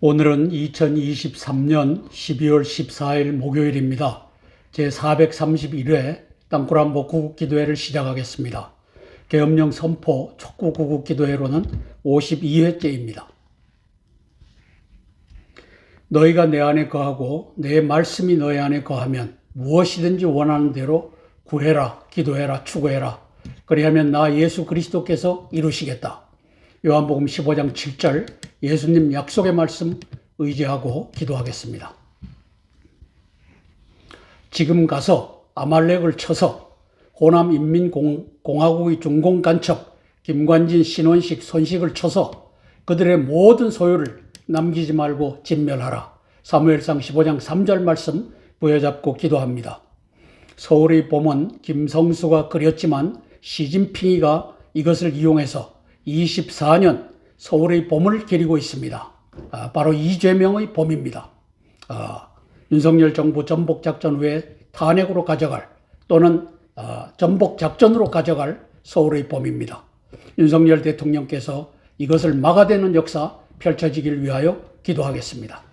오늘은 2023년 12월 14일 목요일입니다. 제431회 땅굴안보 구국기도회를 시작하겠습니다. 계엄령 선포 촉구 구국기도회로는 52회째입니다. 너희가 내 안에 거하고 내 말씀이 너희 안에 거하면 무엇이든지 원하는 대로 구해라, 기도해라, 추구해라. 그리하면 나 예수 그리스도께서 이루시겠다. 요한복음 15장 7절 예수님 약속의 말씀 의지하고 기도하겠습니다. 지금 가서 아말렉을 쳐서 호남 인민공화국의 중공 간첩 김관진, 신원식, 손식을 쳐서 그들의 모든 소유를 남기지 말고 진멸하라. 사무엘상 15장 3절 말씀 부여잡고 기도합니다. 서울의 봄은 김성수가 그렸지만 시진핑이가 이것을 이용해서 24년 서울의 봄을 기리고 있습니다. 바로 이재명의 봄입니다. 윤석열 정부 전복작전 후에 탄핵으로 가져갈 또는 전복작전으로 가져갈 서울의 봄입니다. 윤석열 대통령께서 이것을 막아내는 역사 펼쳐지길 위하여 기도하겠습니다.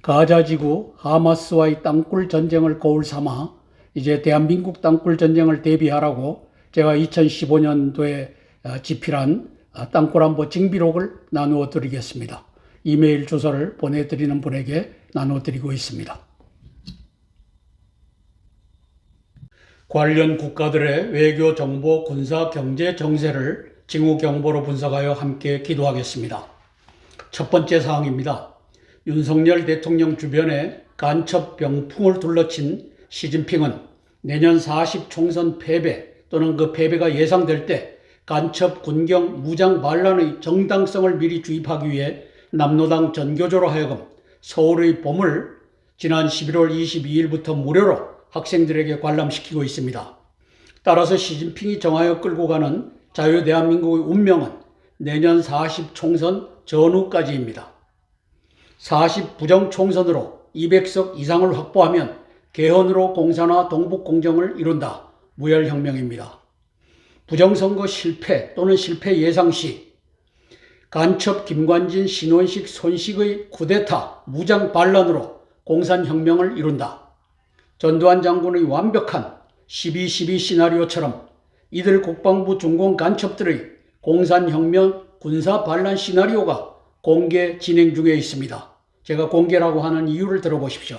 가자지구 하마스와의 땅굴 전쟁을 거울 삼아 이제 대한민국 땅굴 전쟁을 대비하라고 제가 2015년도에 집필한 땅굴안보 징비록을 나누어 드리겠습니다. 이메일 주소를 보내드리는 분에게 나누어 드리고 있습니다. 관련 국가들의 외교, 정보, 군사, 경제, 정세를 징후 경보로 분석하여 함께 기도하겠습니다. 첫 번째 사항입니다. 윤석열 대통령 주변에 간첩 병풍을 둘러친 시진핑은 내년 40 총선 패배 또는 그 패배가 예상될 때 간첩, 군경, 무장 반란의 정당성을 미리 주입하기 위해 남로당 전교조로 하여금 서울의 봄을 지난 11월 22일부터 무료로 학생들에게 관람시키고 있습니다. 따라서 시진핑이 정하여 끌고 가는 자유대한민국의 운명은 내년 40 총선 전후까지입니다. 40 부정 총선으로 200석 이상을 확보하면 개헌으로 공산화 동북공정을 이룬다. 무혈혁명입니다. 부정선거 실패 또는 실패 예상 시 간첩 김관진, 신원식, 손식의 쿠데타, 무장 반란으로 공산혁명을 이룬다. 전두환 장군의 완벽한 12.12 시나리오처럼 이들 국방부 중공 간첩들의 공산혁명 군사 반란 시나리오가 공개 진행 중에 있습니다. 제가 공개라고 하는 이유를 들어보십시오.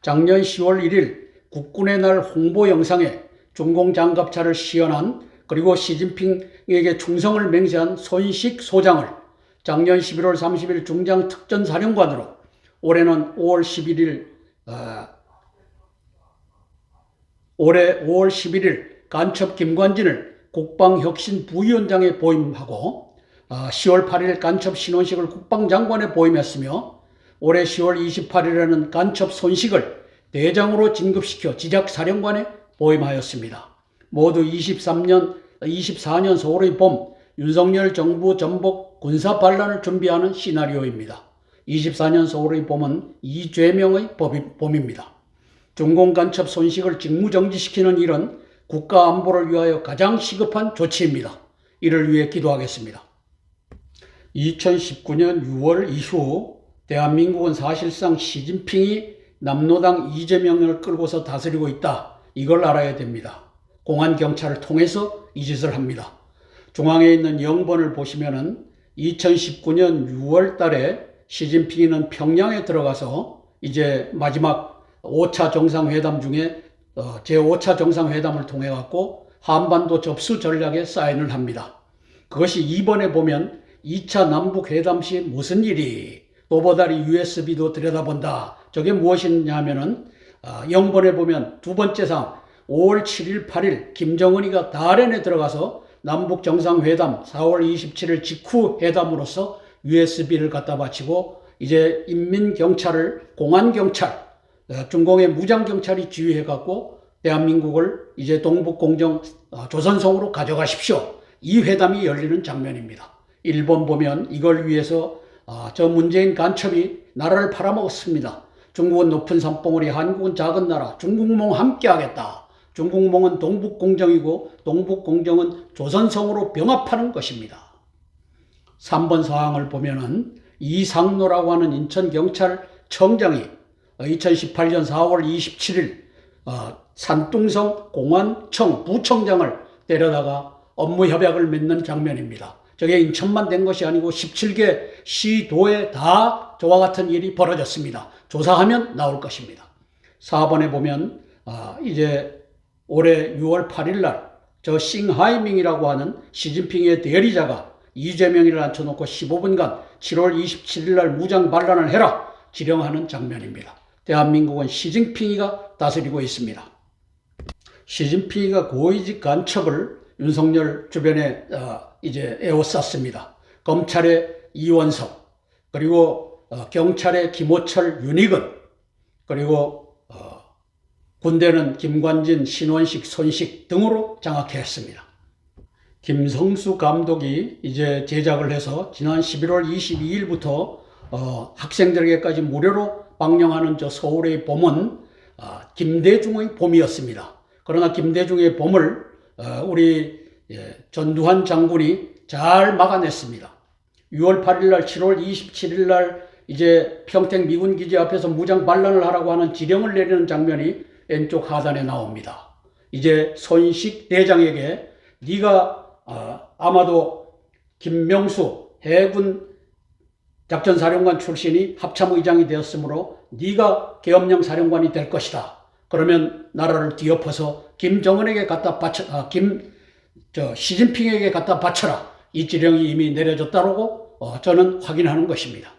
작년 10월 1일 국군의 날 홍보 영상에 중공 장갑차를 시연한 그리고 시진핑에게 충성을 맹세한 손식 소장을 작년 11월 30일 중장 특전사령관으로 올해 5월 11일 간첩 김관진을 국방혁신 부위원장에 보임하고 10월 8일 간첩 신원식을 국방장관에 보임했으며 올해 10월 28일에는 간첩 손식을 대장으로 진급시켜 지작사령관에 보임하였습니다. 모두 24년 서울의 봄 윤석열 정부 전복 군사 반란을 준비하는 시나리오입니다. 24년 서울의 봄은 이재명의 봄입니다. 중공 간첩 손식을 직무정지시키는 일은 국가 안보를 위하여 가장 시급한 조치입니다. 이를 위해 기도하겠습니다. 2019년 6월 이후 대한민국은 사실상 시진핑이 남로당 이재명을 끌고서 다스리고 있다. 이걸 알아야 됩니다. 공안경찰을 통해서 이 짓을 합니다. 중앙에 있는 영번을 보시면은 2019년 6월 달에 시진핑이는 평양에 들어가서 이제 마지막 5차 정상회담 중에 제5차 정상회담을 통해 갖고 한반도 접수 전략에 사인을 합니다. 그것이 2번에 보면 2차 남북회담 시 무슨 일이 또보다리 USB도 들여다본다. 저게 무엇이냐 하면은 0번에 보면 두 번째 사항 5월 7일 8일 김정은이가 다롄에 들어가서 남북 정상회담 4월 27일 직후 회담으로서 USB를 갖다 바치고 이제 인민경찰을 공안경찰 중공의 무장경찰이 지휘해갖고 대한민국을 이제 동북공정 조선성으로 가져가십시오. 이 회담이 열리는 장면입니다. 일본 보면 이걸 위해서 저 문재인 간첩이 나라를 팔아먹었습니다. 중국은 높은 산봉우리, 한국은 작은 나라, 중국몽 함께 하겠다. 중국몽은 동북공정이고 동북공정은 조선성으로 병합하는 것입니다. 3번 사항을 보면은 이상로라고 하는 인천경찰청장이 2018년 4월 27일 산둥성 공안청 부청장을 데려다가 업무 협약을 맺는 장면입니다. 저게 인천만 된 것이 아니고 17개 시도에 다 저와 같은 일이 벌어졌습니다. 조사하면 나올 것입니다. 4번에 보면 이제 올해 6월 8일 날 저 싱하이밍이라고 하는 시진핑의 대리자가 이재명이를 앉혀놓고 15분간 7월 27일 날 무장 반란을 해라 지령하는 장면입니다. 대한민국은 시진핑이가 다스리고 있습니다. 시진핑이가 고위직 간첩을 윤석열 주변에 이제 에워쌌습니다. 검찰의 이원석, 그리고 경찰의 김호철, 윤익은, 그리고 군대는 김관진, 신원식, 손식 등으로 장악했습니다. 김성수 감독이 이제 제작을 해서 지난 11월 22일부터 학생들에게까지 무료로 방영하는 저 서울의 봄은 김대중의 봄이었습니다. 그러나 김대중의 봄을 우리 전두환 장군이 잘 막아냈습니다. 6월 8일 날, 7월 27일 날 이제 평택 미군 기지 앞에서 무장 반란을 하라고 하는 지령을 내리는 장면이 왼쪽 하단에 나옵니다. 이제 손식 대장에게 네가 아마도 김명수 해군 작전사령관 출신이 합참의장이 되었으므로 네가 계엄령 사령관이 될 것이다. 그러면 나라를 뒤엎어서 김정은에게 갖다 바쳐, 시진핑에게 갖다 바쳐라. 이 지령이 이미 내려졌다고 저는 확인하는 것입니다.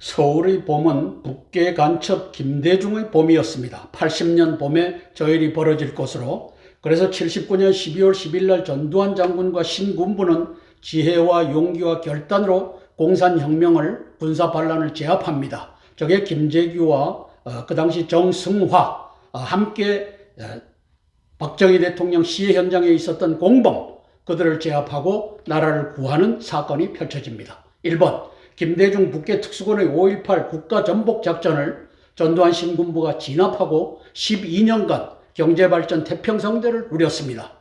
서울의 봄은 북계 간첩 김대중의 봄이었습니다. 80년 봄에 저 일이 벌어질 것으로. 그래서 79년 12월 10일 날 전두환 장군과 신군부는 지혜와 용기와 결단으로 공산혁명을 군사반란을 제압합니다. 저게 김재규와 그 당시 정승화 함께 박정희 대통령 시해 현장에 있었던 공범, 그들을 제압하고 나라를 구하는 사건이 펼쳐집니다. 1번 김대중 북계 특수군의 5.18 국가전복작전을 전두환 신군부가 진압하고 12년간 경제발전 태평성대를 누렸습니다.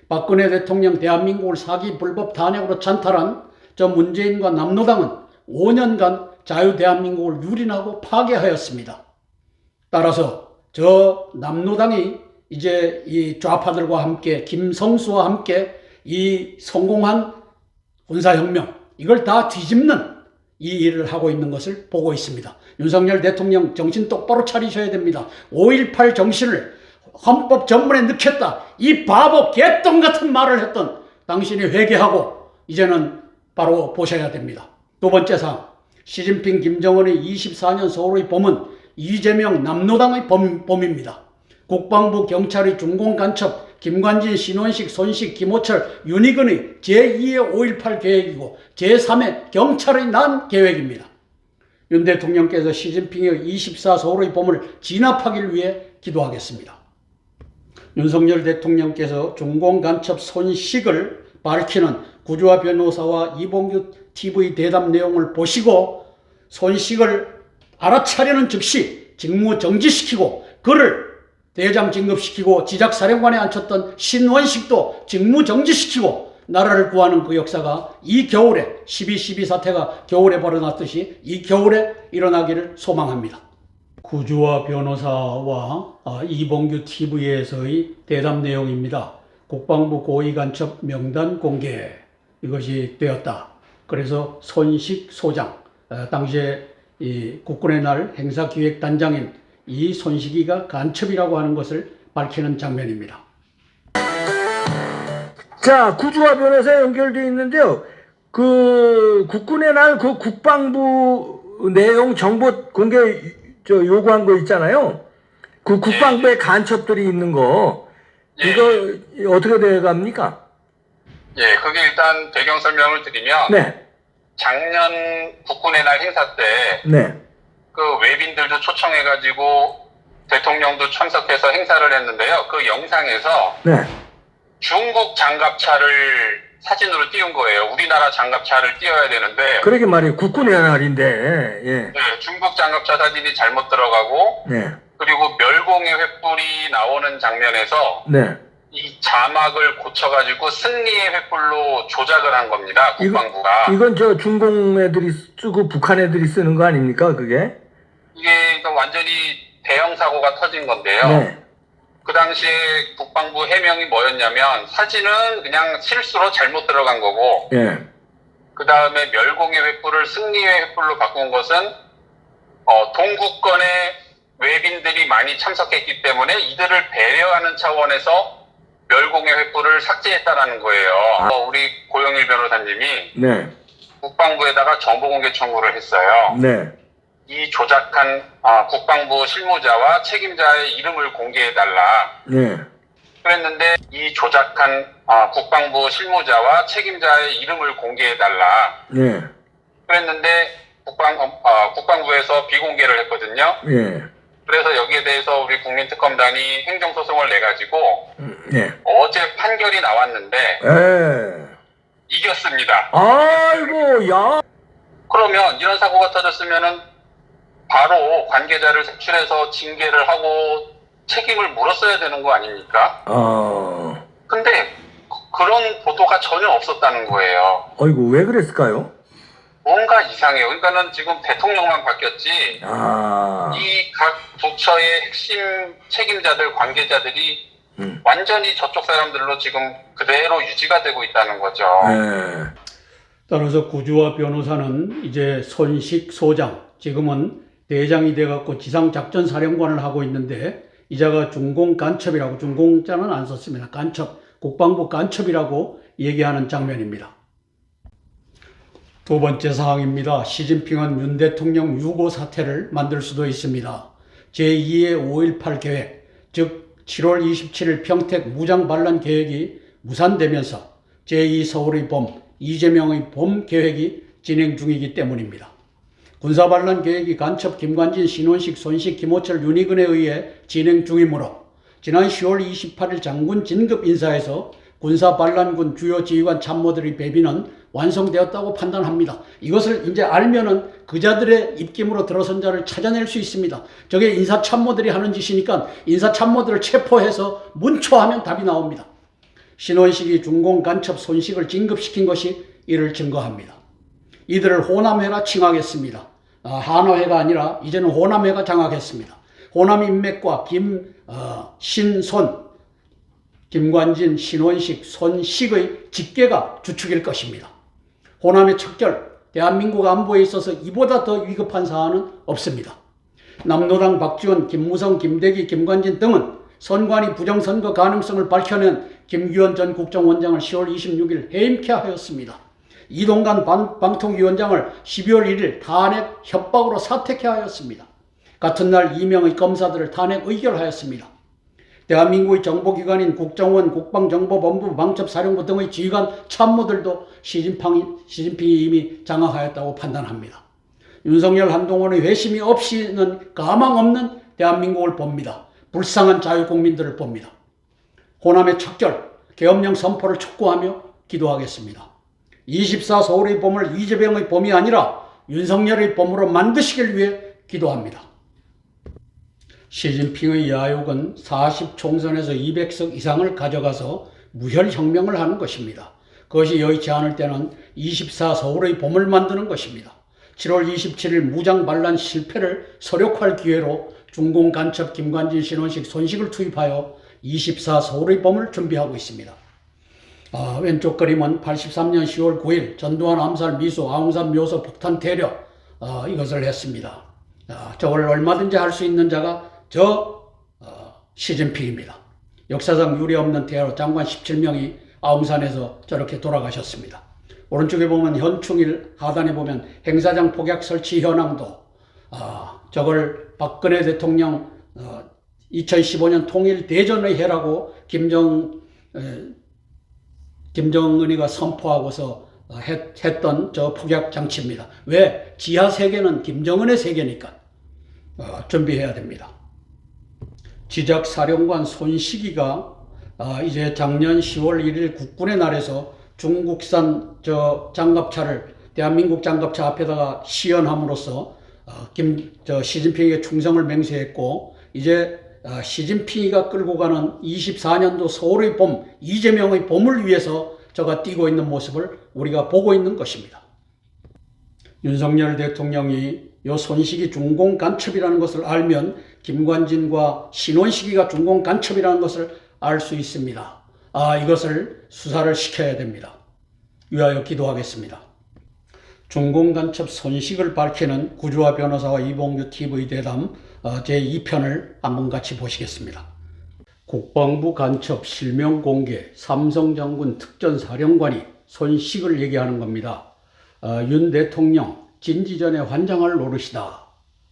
박근혜 대통령 대한민국을 사기 불법 탄핵으로 찬탈한 저 문재인과 남로당은 5년간 자유대한민국을 유린하고 파괴하였습니다. 따라서 저 남로당이 이제 이 좌파들과 함께 김성수와 함께 이 성공한 군사혁명, 이걸 다 뒤집는 이 일을 하고 있는 것을 보고 있습니다. 윤석열 대통령 정신 똑바로 차리셔야 됩니다. 5.18 정신을 헌법 전문에 넣겠다, 이 바보 개똥 같은 말을 했던 당신이 회개하고 이제는 바로 보셔야 됩니다. 두 번째 사항, 시진핑 김정은의 24년 서울의 봄은 이재명 남로당의 봄입니다. 국방부 경찰의 중공간첩 김관진, 신원식, 손식, 김호철, 윤익은의 제2의 5.18 계획이고 제3의 경찰의 난 계획입니다. 윤 대통령께서 시진핑의 24 서울의 봄을 진압하기 위해 기도하겠습니다. 윤석열 대통령께서 중공간첩 손식을 밝히는 구주화 변호사와 이봉규 TV 대담 내용을 보시고 손식을 알아차리는 즉시 직무 정지시키고 그를 대장 진급시키고 지작사령관에 앉혔던 신원식도 직무 정지시키고 나라를 구하는 그 역사가 이 겨울에 12.12 사태가 겨울에 벌어났듯이 이 겨울에 일어나기를 소망합니다. 구주화 변호사와 이봉규 TV에서의 대담 내용입니다. 국방부 고위간첩 명단 공개, 이것이 되었다. 그래서 손식 소장, 당시에 이 국군의 날 행사기획단장인 이 손식이가 간첩이라고 하는 것을 밝히는 장면입니다. 자, 구주화 변호사 연결되어 있는데요. 그 국군의 날 그 국방부 내용 정보 공개 요구한 거 있잖아요. 그 국방부에 간첩들이 있는 거, 이거 어떻게 돼 갑니까? 예, 그게 일단 배경 설명을 드리면, 네. 작년 국군의 날 행사 때, 네. 그 외빈들도 초청해가지고 대통령도 참석해서 행사를 했는데요. 그 영상에서 네. 중국 장갑차를 사진으로 띄운 거예요. 우리나라 장갑차를 띄워야 되는데. 그러게 말이에요. 국군의 날인데, 예. 네, 중국 장갑차 사진이 잘못 들어가고, 네. 그리고 멸공의 횃불이 나오는 장면에서, 네. 이 자막을 고쳐가지고 승리의 횃불로 조작을 한 겁니다. 국방부가. 이건 저 중공 애들이 쓰고 북한 애들이 쓰는 거 아닙니까, 그게? 이게 그러니까 완전히 대형 사고가 터진 건데요. 네. 그 당시에 국방부 해명이 뭐였냐면 사진은 그냥 실수로 잘못 들어간 거고 예. 그 다음에 멸공의 횃불을 승리의 횃불로 바꾼 것은 동구권의 외빈들이 많이 참석했기 때문에 이들을 배려하는 차원에서 멸공의 횃불을 삭제했다라는 거예요. 우리 고영일 변호사님이 네. 국방부에다가 정보공개 청구를 했어요. 네. 이 조작한 국방부 실무자와 책임자의 이름을 공개해달라. 네. 그랬는데 이 조작한 국방부 실무자와 책임자의 이름을 공개해달라. 네. 그랬는데 국방부에서 비공개를 했거든요. 예. 그래서 여기에 대해서 우리 국민특검단이 행정소송을 내가지고 네. 어제 판결이 나왔는데 예. 이겼습니다. 아이고, 야. 그러면 이런 사고가 터졌으면은 바로 관계자를 색출해서 징계를 하고 책임을 물었어야 되는 거 아닙니까? 근데 그런 보도가 전혀 없었다는 거예요. 어이구, 왜 그랬을까요? 뭔가 이상해요. 그러니까는 지금 대통령만 바뀌었지 이 각 부처의 핵심 책임자들, 관계자들이 완전히 저쪽 사람들로 지금 그대로 유지가 되고 있다는 거죠. 네. 따라서 구주와 변호사는 이제 손식 소장, 지금은 대장이 돼갖고 지상작전사령관을 하고 있는데 이자가 중공 간첩이라고, 중공자는 안 썼습니다. 간첩, 국방부 간첩이라고 얘기하는 장면입니다. 두 번째 사항입니다. 시진핑은 윤 대통령 유고 사태를 만들 수도 있습니다. 제2의 5.18 계획, 즉 7월 27일 평택 무장반란 계획이 무산되면서 제2 서울의 봄, 이재명의 봄 계획이 진행 중이기 때문입니다. 군사반란 계획이 간첩 김관진, 신원식, 손식, 김호철, 윤희근에 의해 진행 중이므로 지난 10월 28일 장군 진급 인사에서 군사반란군 주요 지휘관 참모들의 배비는 완성되었다고 판단합니다. 이것을 이제 알면은 그자들의 입김으로 들어선 자를 찾아낼 수 있습니다. 저게 인사참모들이 하는 짓이니까 인사참모들을 체포해서 문초하면 답이 나옵니다. 신원식이 중공 간첩 손식을 진급시킨 것이 이를 증거합니다. 이들을 호남회가 칭하겠습니다. 한화회가 아니라 이제는 호남회가 장악했습니다. 호남 인맥과 신손, 김관진, 신원식, 손식의 직계가 주축일 것입니다. 호남의 척결, 대한민국 안보에 있어서 이보다 더 위급한 사안은 없습니다. 남노당 박지원, 김무성, 김대기, 김관진 등은 선관위 부정선거 가능성을 밝혀낸 김규현 전 국정원장을 10월 26일 해임케 하였습니다. 이동관 방통위원장을 12월 1일 탄핵 협박으로 사퇴케 하였습니다. 같은 날 이명의 검사들을 탄핵 의결하였습니다. 대한민국의 정보기관인 국정원, 국방정보본부, 방첩사령부 등의 지휘관 참모들도 시진핑이 이미 장악하였다고 판단합니다. 윤석열, 한동훈의 회심이 없이는 가망 없는 대한민국을 봅니다. 불쌍한 자유국민들을 봅니다. 호남의 척결, 계엄령 선포를 촉구하며 기도하겠습니다. 24 서울의 봄을 이재명의 봄이 아니라 윤석열의 봄으로 만드시길 위해 기도합니다. 시진핑의 야욕은 40총선에서 200석 이상을 가져가서 무혈혁명을 하는 것입니다. 그것이 여의치 않을 때는 24 서울의 봄을 만드는 것입니다. 7월 27일 무장반란 실패를 서력화할 기회로 중공 간첩 김관진, 신원식, 손식을 투입하여 24 서울의 봄을 준비하고 있습니다. 왼쪽 그림은 83년 10월 9일 전두환 암살 미수, 아웅산 묘소 폭탄 테러 이것을 했습니다. 저걸 얼마든지 할 수 있는 자가 시진핑입니다. 역사상 유례없는 테러, 장관 17명이 아웅산에서 저렇게 돌아가셨습니다. 오른쪽에 보면 현충일, 하단에 보면 행사장 폭약 설치 현황도 저걸 박근혜 대통령 2015년 통일 대전의 해라고 김정은이가 선포하고서 했던 저 폭약 장치입니다. 왜? 지하 세계는 김정은의 세계니까 준비해야 됩니다. 지작사령관 손식이가 이제 작년 10월 1일 국군의 날에서 중국산 장갑차를 대한민국 장갑차 앞에다가 시연함으로써 시진핑에게 충성을 맹세했고 이제 시진핑이가 끌고 가는 24년도 서울의 봄, 이재명의 봄을 위해서 저가 뛰고 있는 모습을 우리가 보고 있는 것입니다. 윤석열 대통령이 요 손식이 중공 간첩이라는 것을 알면 김관진과 신원식이가 중공 간첩이라는 것을 알 수 있습니다. 이것을 수사를 시켜야 됩니다. 위하여 기도하겠습니다. 중공 간첩 손식을 밝히는 구주화 변호사와 이봉규 TV 대담 제2편을 한번 같이 보시겠습니다. 국방부 간첩 실명 공개, 삼성 장군 특전사령관이 손식을 얘기하는 겁니다. 윤 대통령 진지 전에 환장할 노릇이다.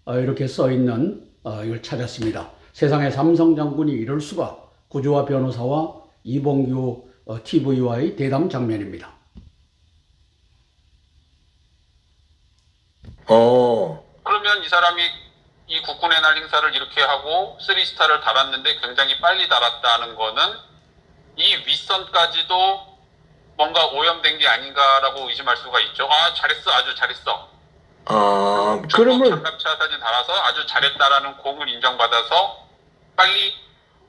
이렇게 써있는 이걸 찾았습니다. 세상에 삼성 장군이 이럴 수가. 구주화 변호사와 이봉규 TV와의 대담 장면입니다. 그러면 이 사람이 이 국군의 날 행사를 이렇게 하고 3스타를 달았는데 굉장히 빨리 달았다는 거는 이 윗선까지도 뭔가 오염된 게 아닌가라고 의심할 수가 있죠. 잘했어, 아주 잘했어. 그러면 장갑차 사진 달아서 아주 잘했다라는 공을 인정받아서 빨리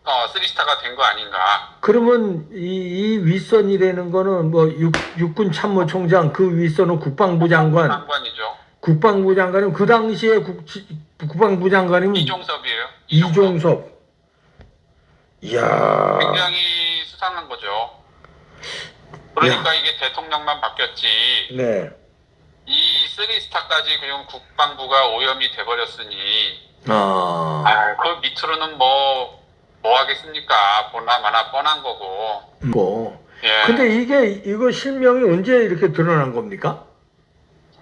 3스타가 된 거 아닌가. 그러면 이 윗선이라는 거는 뭐 육군 참모총장, 그 윗선은 국방부 장관. 장관이죠. 국방부 장관은 그 당시에 국방부 장관이면 이종섭이에요. 이종섭. 이야. 굉장히 수상한 거죠. 그러니까 이게 대통령만 바뀌었지. 네. 이 3스타까지 그냥 국방부가 오염이 돼버렸으니 그 밑으로는 뭐 하겠습니까? 보나마나 뻔한 거고. 예. 근데 이거 실명이 언제 이렇게 드러난 겁니까?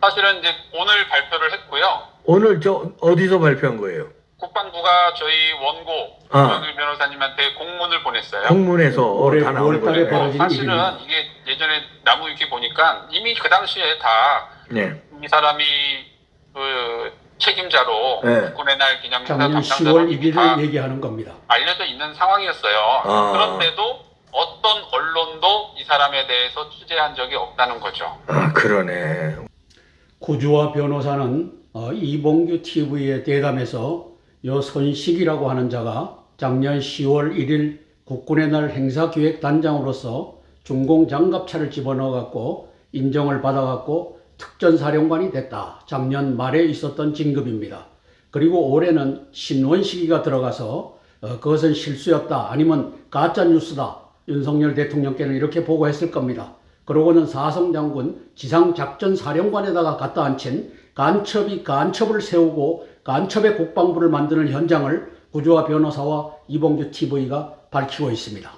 사실은 이제 오늘 발표를 했고요. 오늘 어디서 발표한 거예요? 국방부가 저희 원고 정일 변호사님한테 공문을 보냈어요. 공문에서 올해 다 나온 5월달에 거예요. 벌어진 사실은 일입니다. 이게 예전에 나무위키 보니까 이미 그 당시에 다 이 사람이 그 책임자로 국군의 날 기념행사 작년 10월 1일을 얘기하는 겁니다. 알려져 있는 상황이었어요. 그런데도 어떤 언론도 이 사람에 대해서 취재한 적이 없다는 거죠. 그러네. 구주화 변호사는 이봉규 TV의 대담에서 요 손식이라고 하는 자가 작년 10월 1일 국군의 날 행사기획단장으로서 중공 장갑차를 집어넣어갖고 인정을 받아갖고 특전사령관이 됐다. 작년 말에 있었던 진급입니다. 그리고 올해는 신원식이가 들어가서 그것은 실수였다. 아니면 가짜뉴스다. 윤석열 대통령께는 이렇게 보고했을 겁니다. 그러고는 사성장군 지상작전사령관에다가 갖다 앉힌 간첩이 간첩을 세우고 간첩의 국방부를 만드는 현장을 구주화 변호사와 이봉규 TV가 밝히고 있습니다.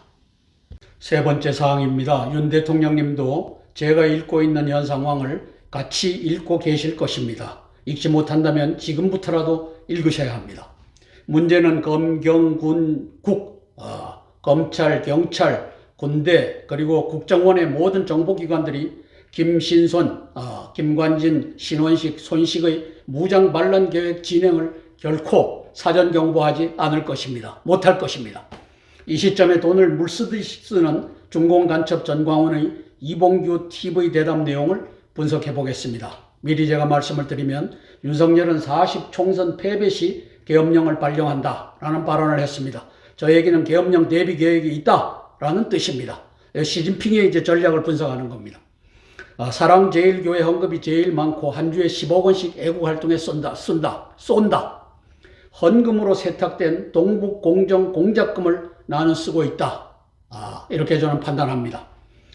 세 번째 사항입니다. 윤 대통령님도 제가 읽고 있는 현 상황을 같이 읽고 계실 것입니다. 읽지 못한다면 지금부터라도 읽으셔야 합니다. 문제는 검찰, 경찰, 군대 그리고 국정원의 모든 정보기관들이 김신손, 김관진, 신원식, 손식의 무장 반란 계획 진행을 결코 사전 경보하지 않을 것입니다. 못할 것입니다. 이 시점에 돈을 물쓰듯이 쓰는 중공 간첩 전광훈의 이봉규 TV 대담 내용을 분석해 보겠습니다. 미리 제가 말씀을 드리면 윤석열은 40 총선 패배 시 계엄령을 발령한다라는 발언을 했습니다. 저에게는 계엄령 대비 계획이 있다라는 뜻입니다. 시진핑의 이제 전략을 분석하는 겁니다. 사랑제일교회 헌금이 제일 많고 한 주에 10억 원씩 애국활동에 쏜다. 헌금으로 세탁된 동북공정 공작금을 나는 쓰고 있다. 이렇게 저는 판단합니다.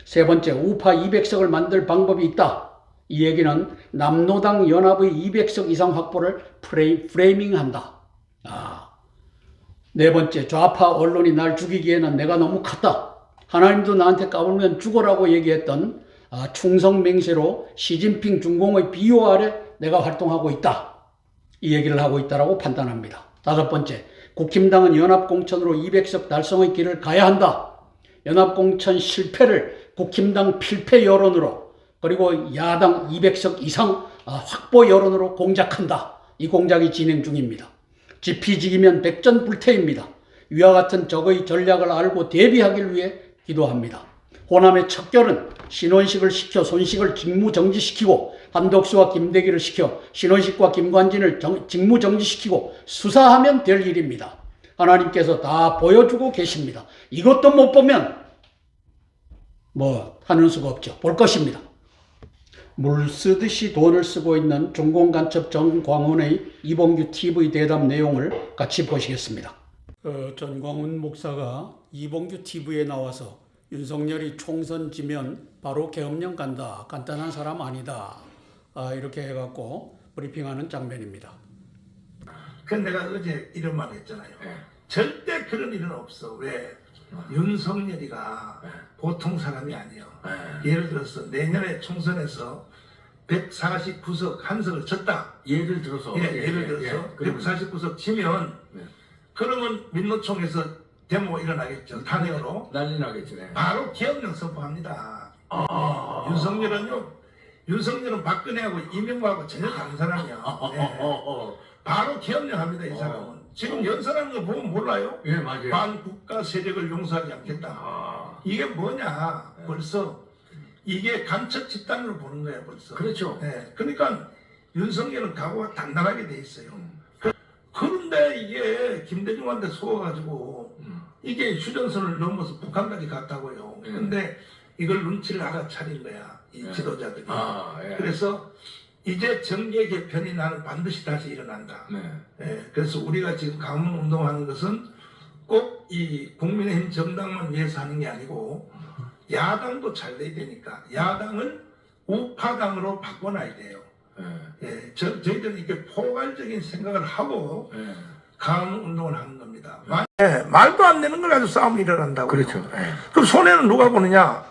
세 번째, 우파 200석을 만들 방법이 있다. 이 얘기는 남노당 연합의 200석 이상 확보를 프레이밍한다. 네 번째, 좌파 언론이 날 죽이기에는 내가 너무 컸다. 하나님도 나한테 까불면 죽어라고 얘기했던 충성맹세로 시진핑 중공의 비호 아래 내가 활동하고 있다. 이 얘기를 하고 있다고 판단합니다. 다섯 번째, 국힘당은 연합공천으로 200석 달성의 길을 가야 한다. 연합공천 실패를 국힘당 필패 여론으로 그리고 야당 200석 이상 확보 여론으로 공작한다. 이 공작이 진행 중입니다. 지피지기면 백전불태입니다. 위와 같은 적의 전략을 알고 대비하기 위해 기도합니다. 호남의 척결은 신원식을 시켜 손식을 직무정지시키고 한덕수와 김대기를 시켜 신원식과 김관진을 직무정지시키고 수사하면 될 일입니다. 하나님께서 다 보여주고 계십니다. 이것도 못 보면 뭐 하는 수가 없죠. 볼 것입니다. 물 쓰듯이 돈을 쓰고 있는 중공간첩 전광훈의 이봉규 TV 대담 내용을 같이 보시겠습니다. 전광훈 목사가 이봉규 TV에 나와서 윤석열이 총선 지면 바로 계엄령 간다. 간단한 사람 아니다. 이렇게 해갖고 브리핑하는 장면입니다. 그래서 내가 어제 이런 말 했잖아요. 절대 그런 일은 없어. 왜? 윤석열이가 보통 사람이 아니에요. 예를 들어서 내년에 총선에서 149석 한석을 졌다. 예를 들어서. 예를 들어서 149석 치면 그러면 민노총에서 데모 일어나겠죠. 탄핵으로. 난리 나겠지. 바로 계엄령 선포합니다. 윤석열은 박근혜하고 이명박하고 전혀 다른 사람이야. 바로 계엄령 합니다. 이 사람은. 지금 연설하는 거 보면 몰라요? 예, 맞아요. 반국가 세력을 용서하지 않겠다. 이게 뭐냐? 벌써 이게 간첩 집단으로 보는 거야 벌써. 그렇죠. 네. 그러니까 윤석열은 각오가 단단하게 돼 있어요. 그런데 이게 김대중한테 속아가지고 이게 휴전선을 넘어서 북한까지 갔다고요. 근데 이걸 눈치를 알아차린 거야. 이 지도자들이. 그래서 이제 정계 개편이 나는 반드시 다시 일어난다. 그래서 우리가 지금 강문 운동하는 것은 꼭 이 국민의힘 정당만 위해서 하는 게 아니고 야당도 잘 돼야 되니까 야당을 우파당으로 바꿔놔야 돼요. 저희들은 이렇게 포괄적인 생각을 하고 강문 운동을 하는 겁니다. 말도 안 되는 걸 가지고 싸움이 일어난다고. 그렇죠. 그럼 손해는 누가 보느냐?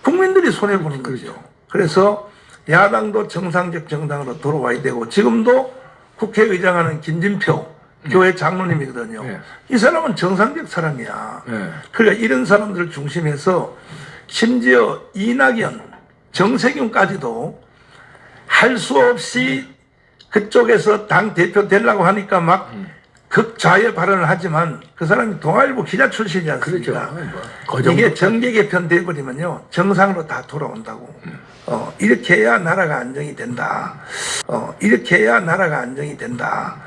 국민들이 손해 보는 거죠. 그래서 야당도 정상적 정당으로 돌아와야 되고 지금도 국회의장하는 김진표 교회 장로님이거든요. 이 사람은 정상적 사람이야. 그러니까 이런 사람들을 중심해서 심지어 이낙연, 정세균까지도 할 수 없이 그쪽에서 당 대표 되려고 하니까 막 극좌의 발언을 하지만 그 사람이 동아일보 기자 출신이지 않습니까? 그렇죠. 이게 정계 개편 돼버리면요 정상으로 다 돌아온다고. 이렇게 해야 나라가 안정이 된다. 이렇게 해야 나라가 안정이 된다.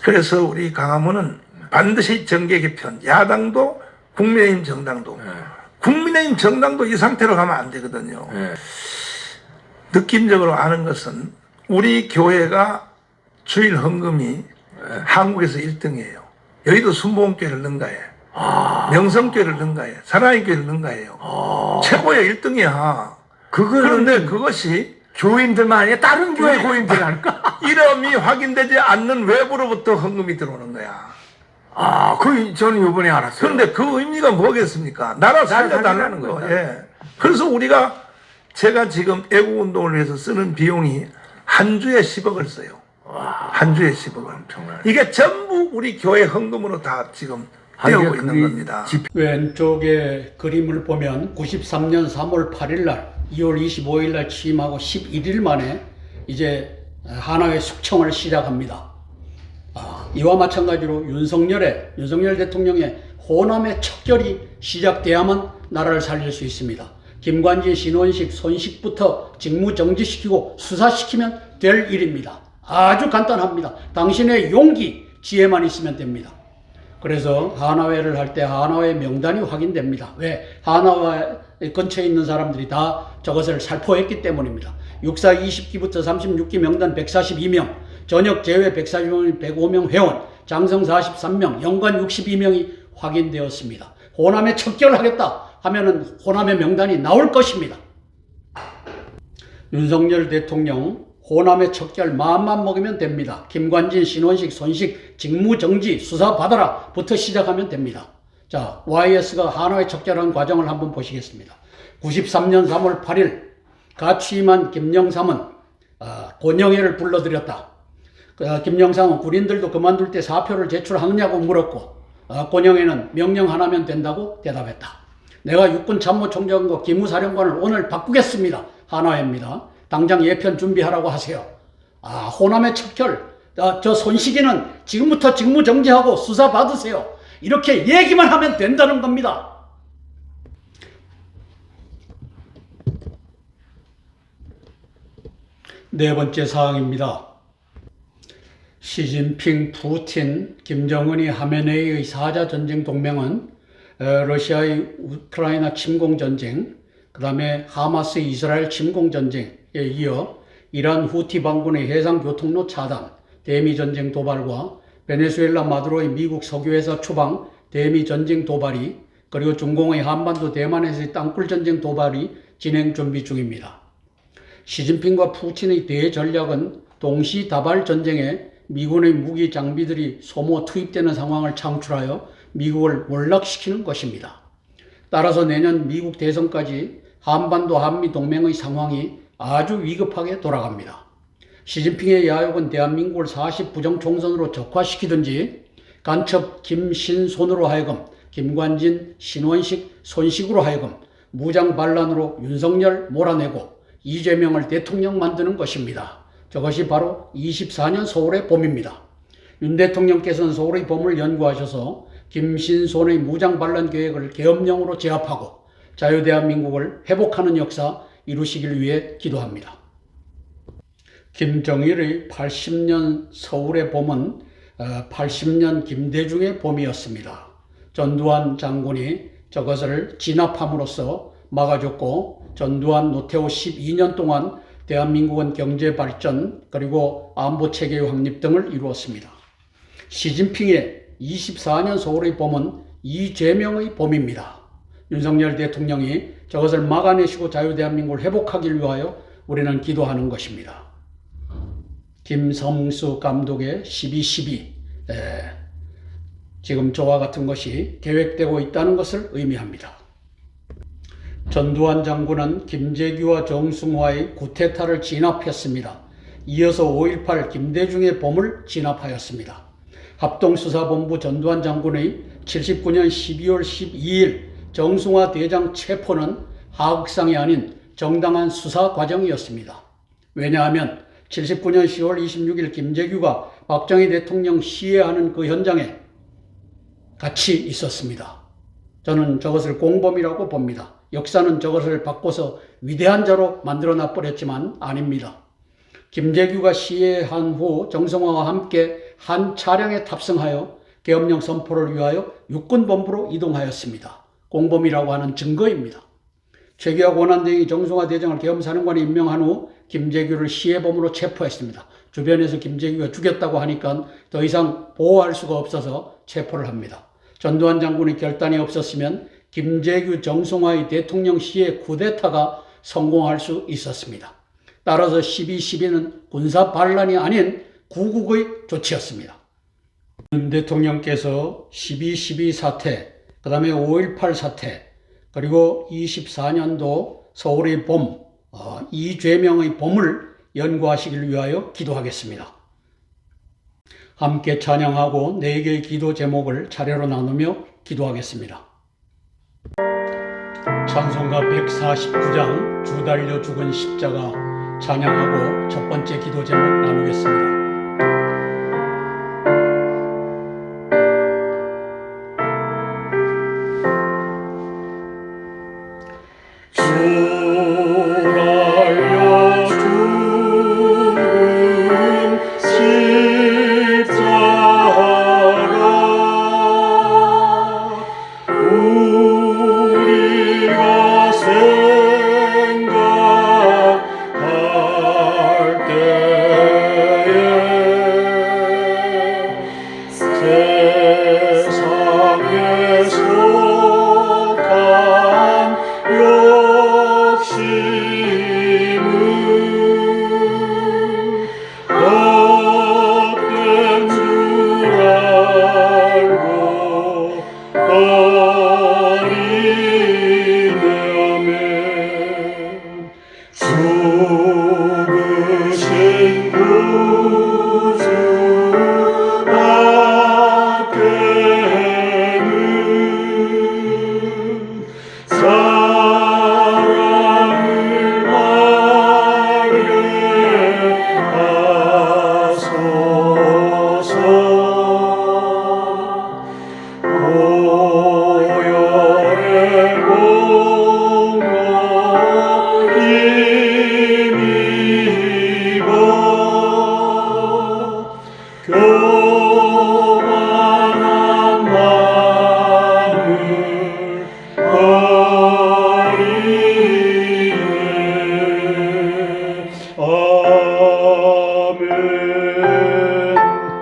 그래서 우리 강화문은 반드시 정계 개편. 야당도 국민의힘 정당도. 국민의힘 정당도 이 상태로 가면 안 되거든요. 느낌적으로 아는 것은 우리 교회가 주일 헌금이 한국에서 1등이에요. 여의도 순복음교회를 능가해. 명성교회를 능가해. 사랑의교회를 능가해요. 최고의 1등이야. 그런데 그것이 교인들만 아니라 다른 교회 고인들 아닐까? 이름이 확인되지 않는 외부로부터 헌금이 들어오는 거야. 저는 이번에 알았어요. 그런데 그 의미가 뭐겠습니까? 나라 살려달라는 거. 그래서 제가 지금 애국운동을 위해서 쓰는 비용이 한 주에 10억을 써요. 한 주에 10억을. 이게 전부 우리 교회 헌금으로 다 지금 되고 있는 겁니다. 왼쪽에 그림을 보면 93년 3월 8일 날 2월 25일 날 취임하고 11일 만에 이제 하나회 숙청을 시작합니다. 이와 마찬가지로 윤석열 대통령의 호남의 척결이 시작돼야만 나라를 살릴 수 있습니다. 김관진, 신원식, 손식부터 직무 정지시키고 수사시키면 될 일입니다. 아주 간단합니다. 당신의 용기, 지혜만 있으면 됩니다. 그래서 하나회를 할 때 하나회 명단이 확인됩니다. 왜? 하나회 근처에 있는 사람들이 다 저것을 살포했기 때문입니다. 육사 20기부터 36기 명단 142명, 전역 제외 140명, 105명 회원, 장성 43명, 연관 62명이 확인되었습니다. 호남에 척결하겠다 하면은 호남의 명단이 나올 것입니다. 윤석열 대통령 호남의 척결 마음만 먹으면 됩니다. 김관진, 신원식, 손식 직무정지 수사 받아라 부터 시작하면 됩니다. 자, YS가 하나의 척결하는 과정을 한번 보시겠습니다. 93년 3월 8일 가취임한 김영삼은 권영애를 불러들였다. 김영삼은 군인들도 그만둘 때 사표를 제출하느냐고 물었고 권영애는 명령 하나면 된다고 대답했다. 내가 육군참모총장과 기무사령관을 오늘 바꾸겠습니다. 하나회입니다. 당장 예편 준비하라고 하세요. 호남의 척결, 저 손식이는 지금부터 직무 정지하고 수사 받으세요. 이렇게 얘기만 하면 된다는 겁니다. 네 번째 사항입니다. 시진핑, 푸틴, 김정은이 하메네이의 4자 전쟁 동맹은 러시아의 우크라이나 침공 전쟁, 그 다음에 하마스의 이스라엘 침공 전쟁에 이어 이란 후티 반군의 해상 교통로 차단, 대미 전쟁 도발과 베네수엘라 마두로의 미국 석유회사 추방, 대미 전쟁 도발이, 그리고 중공의 한반도 대만에서의 땅굴 전쟁 도발이 진행 준비 중입니다. 시진핑과 푸틴의 대전략은 동시다발 전쟁에 미군의 무기 장비들이 소모 투입되는 상황을 창출하여 미국을 몰락시키는 것입니다. 따라서 내년 미국 대선까지 한반도 한미 동맹의 상황이 아주 위급하게 돌아갑니다. 시진핑의 야욕은 대한민국을 40부정 총선으로 적화시키든지 간첩 김신손으로 하여금 김관진, 신원식, 손식으로 하여금 무장 반란으로 윤석열 몰아내고 이재명을 대통령 만드는 것입니다. 저것이 바로 24년 서울의 봄입니다. 윤 대통령께서는 서울의 봄을 연구하셔서 김신손의 무장 반란 계획을 계엄령으로 제압하고 자유대한민국을 회복하는 역사 이루시길 위해 기도합니다. 김정일의 80년 서울의 봄은 80년 김대중의 봄이었습니다. 전두환 장군이 저것을 진압함으로써 막아줬고 전두환 노태우 12년 동안 대한민국은 경제 발전 그리고 안보 체계의 확립 등을 이루었습니다. 시진핑의 24년 서울의 봄은 이재명의 봄입니다. 윤석열 대통령이 저것을 막아내시고 자유대한민국을 회복하길 위하여 우리는 기도하는 것입니다. 김성수 감독의 12.12 지금 저와 같은 것이 계획되고 있다는 것을 의미합니다. 전두환 장군은 김재규와 정승화의 쿠데타를 진압했습니다. 이어서 5.18 김대중의 봄을 진압하였습니다. 합동수사본부 전두환 장군의 79년 12월 12일 정승화 대장 체포는 하극상이 아닌 정당한 수사 과정이었습니다. 왜냐하면 79년 10월 26일 김재규가 박정희 대통령 시해하는 그 현장에 같이 있었습니다. 저는 저것을 공범이라고 봅니다. 역사는 저것을 바꿔서 위대한 자로 만들어놔 버렸지만 아닙니다. 김재규가 시해한 후 정성화와 함께 한 차량에 탑승하여 계엄령 선포를 위하여 육군본부로 이동하였습니다. 공범이라고 하는 증거입니다. 최규하 권한대행이 정승화 대장을 계엄사령관에 임명한 후 김재규를 시해범으로 체포했습니다. 주변에서 김재규가 죽였다고 하니까 더 이상 보호할 수가 없어서 체포를 합니다. 전두환 장군의 결단이 없었으면 김재규 정승화의 대통령 시해 쿠데타가 성공할 수 있었습니다. 따라서 12.12는 군사 반란이 아닌 구국의 조치였습니다. 윤 대통령께서 12.12 사태, 그 다음에 5.18 사태, 그리고 24년도 서울의 봄, 이재명의 봄을 연구하시길 위하여 기도하겠습니다. 함께 찬양하고 4개의 기도 제목을 차례로 나누며 기도하겠습니다. 찬송가 149장 주 달려 죽은 십자가 찬양하고 첫 번째 기도 제목 나누겠습니다. 죽으신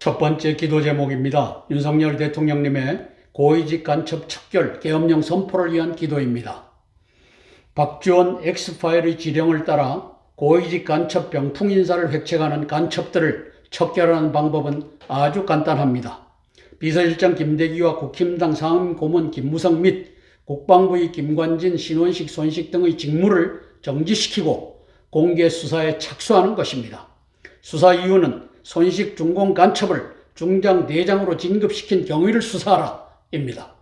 첫 번째 기도 제목입니다. 윤석열 대통령님의 고위직 간첩 척결 계엄령 선포를 위한 기도입니다. 박지원 X파일의 지령을 따라 고위직 간첩 병풍 인사를 획책하는 간첩들을 척결하는 방법은 아주 간단합니다. 비서실장 김대기와 국힘당 상임고문 김무성 및 국방부의 김관진, 신원식, 손식 등의 직무를 정지시키고 공개 수사에 착수하는 것입니다. 수사 이유는 손식 중공 간첩을 중장, 대장으로 진급시킨 경위를 수사하라입니다.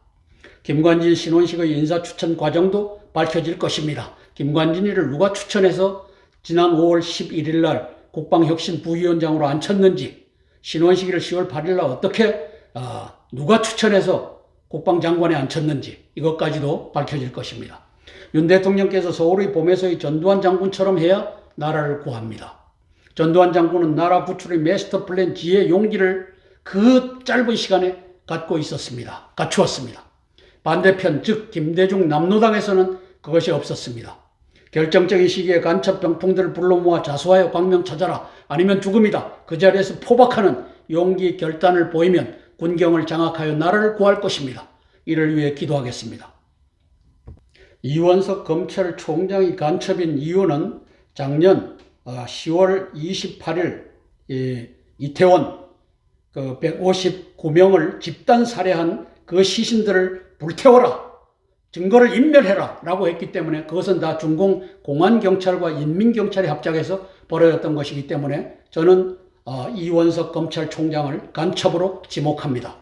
김관진, 신원식의 인사 추천 과정도 밝혀질 것입니다. 김관진이를 누가 추천해서 지난 5월 11일 날 국방혁신 부위원장으로 앉혔는지, 신원식이를 10월 8일 날 어떻게 누가 추천해서 국방장관에 앉혔는지 이것까지도 밝혀질 것입니다. 윤 대통령께서 서울의 봄에서의 전두환 장군처럼 해야 나라를 구합니다. 전두환 장군은 나라 구출의 마스터 플랜 지혜 용기를 그 짧은 시간에 갖추었습니다. 반대편 즉 김대중 남노당에서는 그것이 없었습니다. 결정적인 시기에 간첩 병풍들을 불러 모아 자수하여 광명 찾아라, 아니면 죽음이다, 그 자리에서 포박하는 용기 결단을 보이면 군경을 장악하여 나라를 구할 것입니다. 이를 위해 기도하겠습니다. 이원석 검찰총장이 간첩인 이유는 작년 10월 28일 이태원 159명을 집단 살해한 그 시신들을 불태워라, 증거를 인멸해라 라고 했기 때문에, 그것은 다 중공 공안경찰과 인민경찰이 합작해서 벌어졌던 것이기 때문에 저는 이원석 검찰총장을 간첩으로 지목합니다.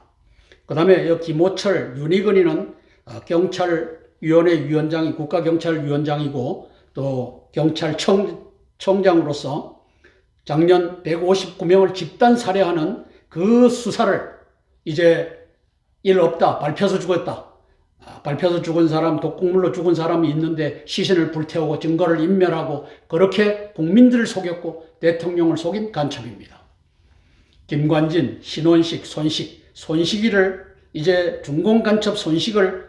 그 다음에 김호철, 윤희근이는 경찰위원회 위원장이 국가경찰위원장이고 또 경찰청장으로서 작년 159명을 집단 살해하는 그 수사를 이제 일 없다, 밟혀서 죽었다, 밟혀서 죽은 사람, 독극물로 죽은 사람이 있는데 시신을 불태우고 증거를 인멸하고 그렇게 국민들을 속였고 대통령을 속인 간첩입니다. 김관진, 신원식, 손식이를 이제 중공간첩 손식을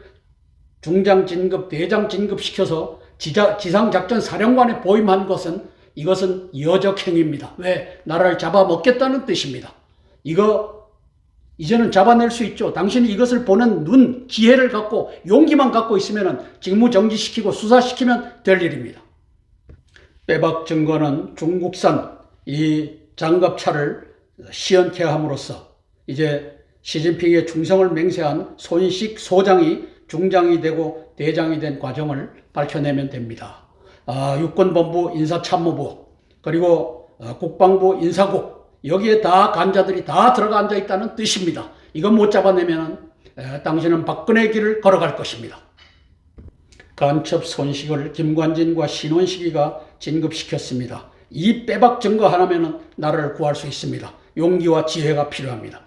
중장 진급, 대장 진급시켜서 지상작전 사령관에 보임한 것은 이것은 여적 행위입니다. 왜? 나라를 잡아먹겠다는 뜻입니다. 이제는 잡아낼 수 있죠. 당신이 이것을 보는 눈, 지혜를 갖고 용기만 갖고 있으면 직무 정지시키고 수사시키면 될 일입니다. 빼박 증거는 중국산 이 장갑차를 시연케 함으로써 이제 시진핑의 충성을 맹세한 손식 소장이 중장이 되고 대장이 된 과정을 밝혀내면 됩니다. 육군본부 인사참모부 그리고 국방부 인사국, 여기에 다 간자들이 다 들어가 앉아 있다는 뜻입니다. 이거 못 잡아내면 당신은 박근혜 길을 걸어갈 것입니다. 간첩 손식을 김관진과 신원식이가 진급시켰습니다. 이 빼박 증거 하나면 나라를 구할 수 있습니다. 용기와 지혜가 필요합니다.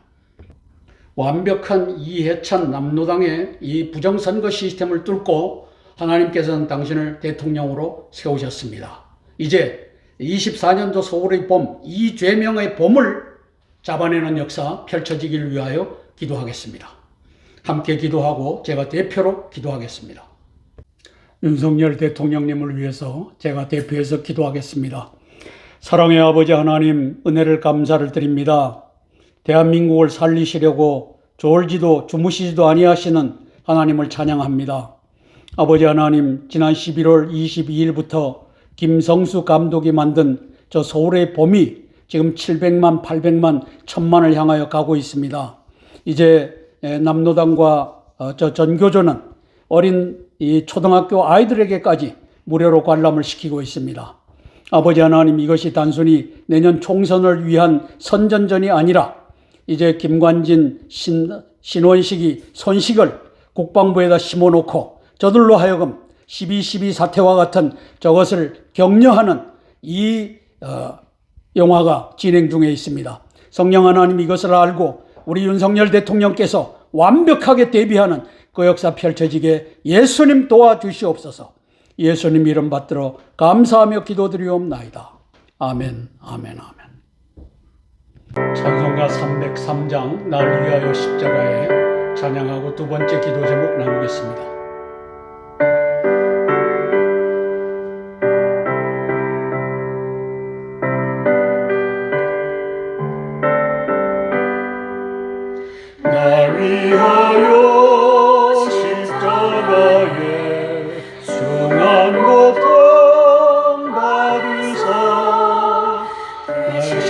완벽한 이해찬 남노당의 이 부정선거 시스템을 뚫고 하나님께서는 당신을 대통령으로 세우셨습니다. 이제 24년도 서울의 봄, 이죄명의 봄을 잡아내는 역사 펼쳐지기를 위하여 기도하겠습니다. 함께 기도하고 제가 대표로 기도하겠습니다. 윤석열 대통령님을 위해서 제가 대표해서 기도하겠습니다. 사랑의 아버지 하나님, 은혜를 감사를 드립니다. 대한민국을 살리시려고 졸지도 주무시지도 아니하시는 하나님을 찬양합니다. 아버지 하나님, 지난 11월 22일부터 김성수 감독이 만든 저 서울의 봄이 지금 700만, 800만, 1000만을 향하여 가고 있습니다. 이제 남노당과 저 전교조는 어린 이 초등학교 아이들에게까지 무료로 관람을 시키고 있습니다. 아버지 하나님, 이것이 단순히 내년 총선을 위한 선전전이 아니라 이제 김관진, 신원식이 손식을 국방부에다 심어놓고 저들로 하여금 12.12 사태와 같은 저것을 격려하는 이 영화가 진행 중에 있습니다. 성령 하나님, 이것을 알고 우리 윤석열 대통령께서 완벽하게 대비하는 그 역사 펼쳐지게 예수님 도와주시옵소서. 예수님 이름 받들어 감사하며 기도드리옵나이다. 아멘, 아멘, 아멘. 찬송가 303장 날 위하여 십자가에 찬양하고 두 번째 기도 제목 나누겠습니다.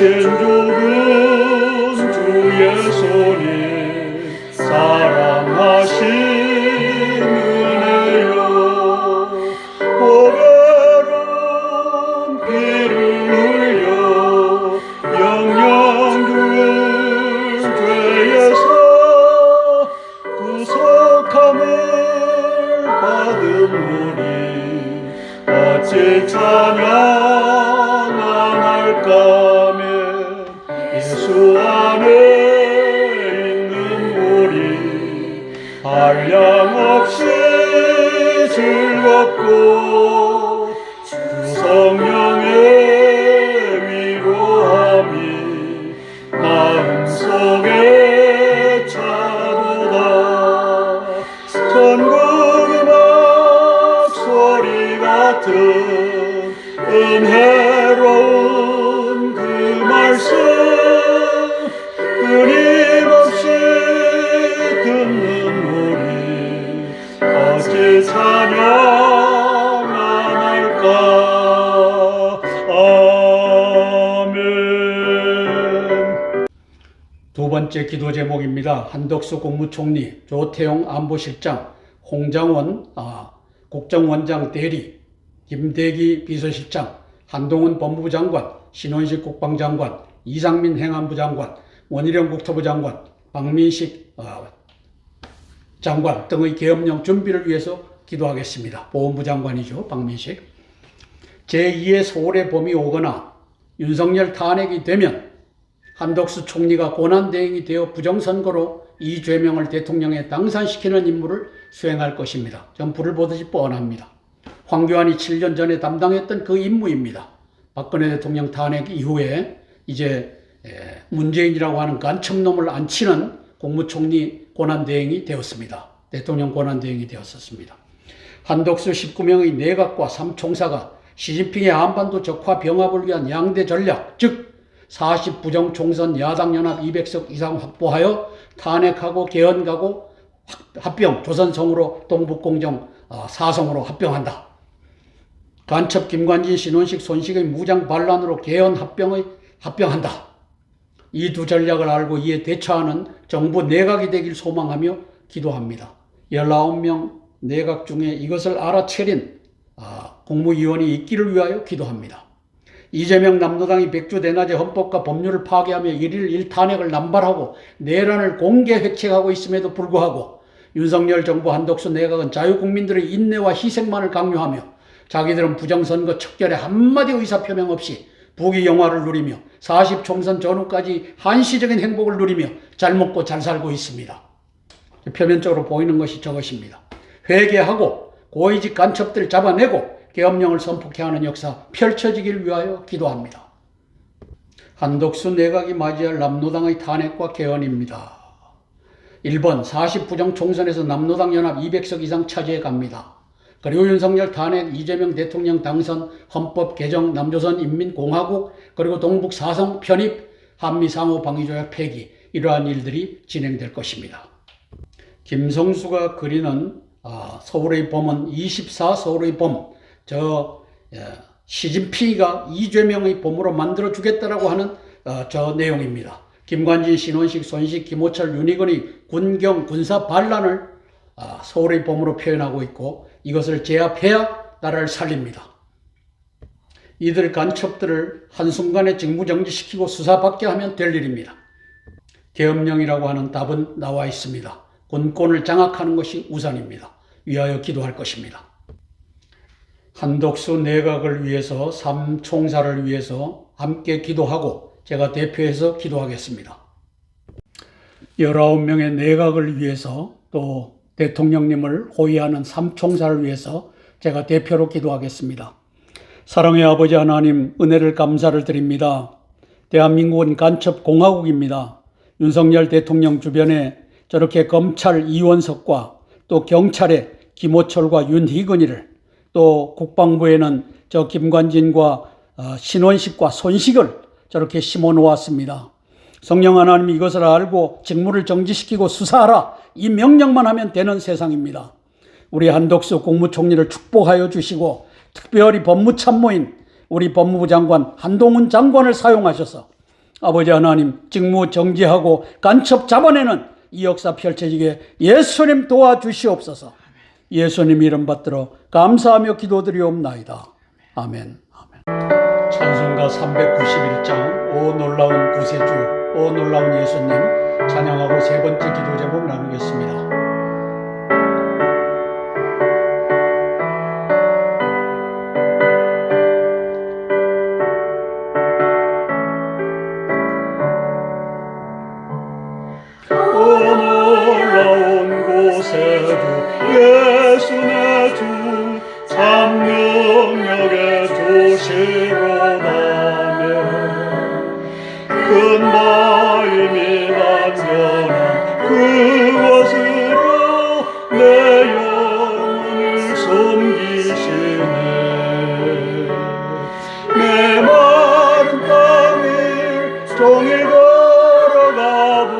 죽은 주 예수님 사랑하신 은혜요 보배로운 피를 흘려 영영들 죄에서 구속함을 받은 우리 어찌 찬양할까며 예수 안에 있는 우리 한량없이 즐겁고 주 성령의 위로함이 마음속에 차도다 전국 음악 소리 같은 은혜로운 그 말씀 끊임없이 듣는 우리 어찌 찬양 안 할까. 아멘. 두 번째 기도 제목입니다. 한덕수 국무총리, 조태용 안보실장, 홍장원 국정원장 대리, 김대기 비서실장, 한동훈 법무부 장관, 신원식 국방장관, 이상민 행안부 장관, 원희룡 국토부 장관, 박민식 장관 등의 계엄령 준비를 위해서 기도하겠습니다. 보훈부 장관이죠. 박민식. 제2의 서울의 봄이 오거나 윤석열 탄핵이 되면 한덕수 총리가 권한대행이 되어 부정선거로 이재명을 대통령에 당선시키는 임무를 수행할 것입니다. 전 불을 보듯이 뻔합니다. 황교안이 7년 전에 담당했던 그 임무입니다. 박근혜 대통령 탄핵 이후에 이제 문재인이라고 하는 간첩놈을 앉히는 국무총리 권한대행이 되었습니다. 대통령 권한대행이 되었었습니다. 한덕수 19명의 내각과 3총사가 시진핑의 한반도 적화 병합을 위한 양대 전략, 즉 40 부정총선 야당연합 200석 이상 확보하여 탄핵하고 개헌가고 합병, 조선성으로 동북공정 4성으로 합병한다. 간첩 김관진, 신원식, 손식의 무장 반란으로 개헌 합병한다. 이 두 전략을 알고 이에 대처하는 정부 내각이 되길 소망하며 기도합니다. 19명 내각 중에 이것을 알아차린 국무위원이 있기를 위하여 기도합니다. 이재명 남로당이 백주 대낮에 헌법과 법률을 파괴하며 1일 1탄핵을 남발하고 내란을 공개 획책하고 있음에도 불구하고 윤석열 정부 한덕수 내각은 자유국민들의 인내와 희생만을 강요하며 자기들은 부정선거 척결에 한마디 의사표명 없이 부귀영화를 누리며 40총선 전후까지 한시적인 행복을 누리며 잘 먹고 잘 살고 있습니다. 표면적으로 보이는 것이 저것입니다. 회개하고 고위직 간첩들 잡아내고 계엄령을 선포케 하는 역사 펼쳐지길 위하여 기도합니다. 한덕수 내각이 맞이할 남로당의 탄핵과 개헌입니다. 1번 40 부정총선에서 남로당 연합 200석 이상 차지해 갑니다. 그리고 윤석열 탄핵, 이재명 대통령 당선, 헌법 개정, 남조선 인민공화국, 그리고 동북 4성 편입, 한미 상호 방위조약 폐기, 이러한 일들이 진행될 것입니다. 김성수가 그리는 서울의 봄은 24 서울의 봄, 시진핑이가 이재명의 봄으로 만들어주겠다라고 하는 저 내용입니다. 김관진, 신원식, 손식, 김호철, 윤희근의 군경, 군사 반란을 서울의 봄으로 표현하고 있고 이것을 제압해야 나라를 살립니다. 이들 간첩들을 한순간에 직무정지시키고 수사받게 하면 될 일입니다. 계엄령이라고 하는 답은 나와 있습니다. 군권을 장악하는 것이 우선입니다. 위하여 기도할 것입니다. 한덕수 내각을 위해서 3총사를 위해서 함께 기도하고 제가 대표해서 기도하겠습니다. 19명의 내각을 위해서 또 대통령님을 호위하는 3총사를 위해서 제가 대표로 기도하겠습니다. 사랑의 아버지 하나님, 은혜를 감사를 드립니다. 대한민국은 간첩 공화국입니다. 윤석열 대통령 주변에 저렇게 검찰 이원석과 또 경찰에 김호철과 윤희근이를 또 국방부에는 저 김관진과 신원식과 손식을 저렇게 심어 놓았습니다. 성령 하나님 이것을 알고 직무를 정지시키고 수사하라 이 명령만 하면 되는 세상입니다. 우리 한덕수 국무총리를 축복하여 주시고 특별히 법무참모인 우리 법무부 장관 한동훈 장관을 사용하셔서 아버지 하나님, 직무 정지하고 간첩 잡아내는 이 역사 펼쳐지게 예수님 도와주시옵소서. 예수님 이름 받들어 감사하며 기도드리옵나이다. 아멘. 아멘. 찬송가 391장 오 놀라운 구세주, 오 놀라운 예수님 찬양하고 세 번째 기도 제목 나누겠습니다. 예수 내 주 참 능력의 도시로다며 큰 바임이 안전한 그곳으로 내 영혼을 섬기시네. 내 마른 땅을 종일 걸어가도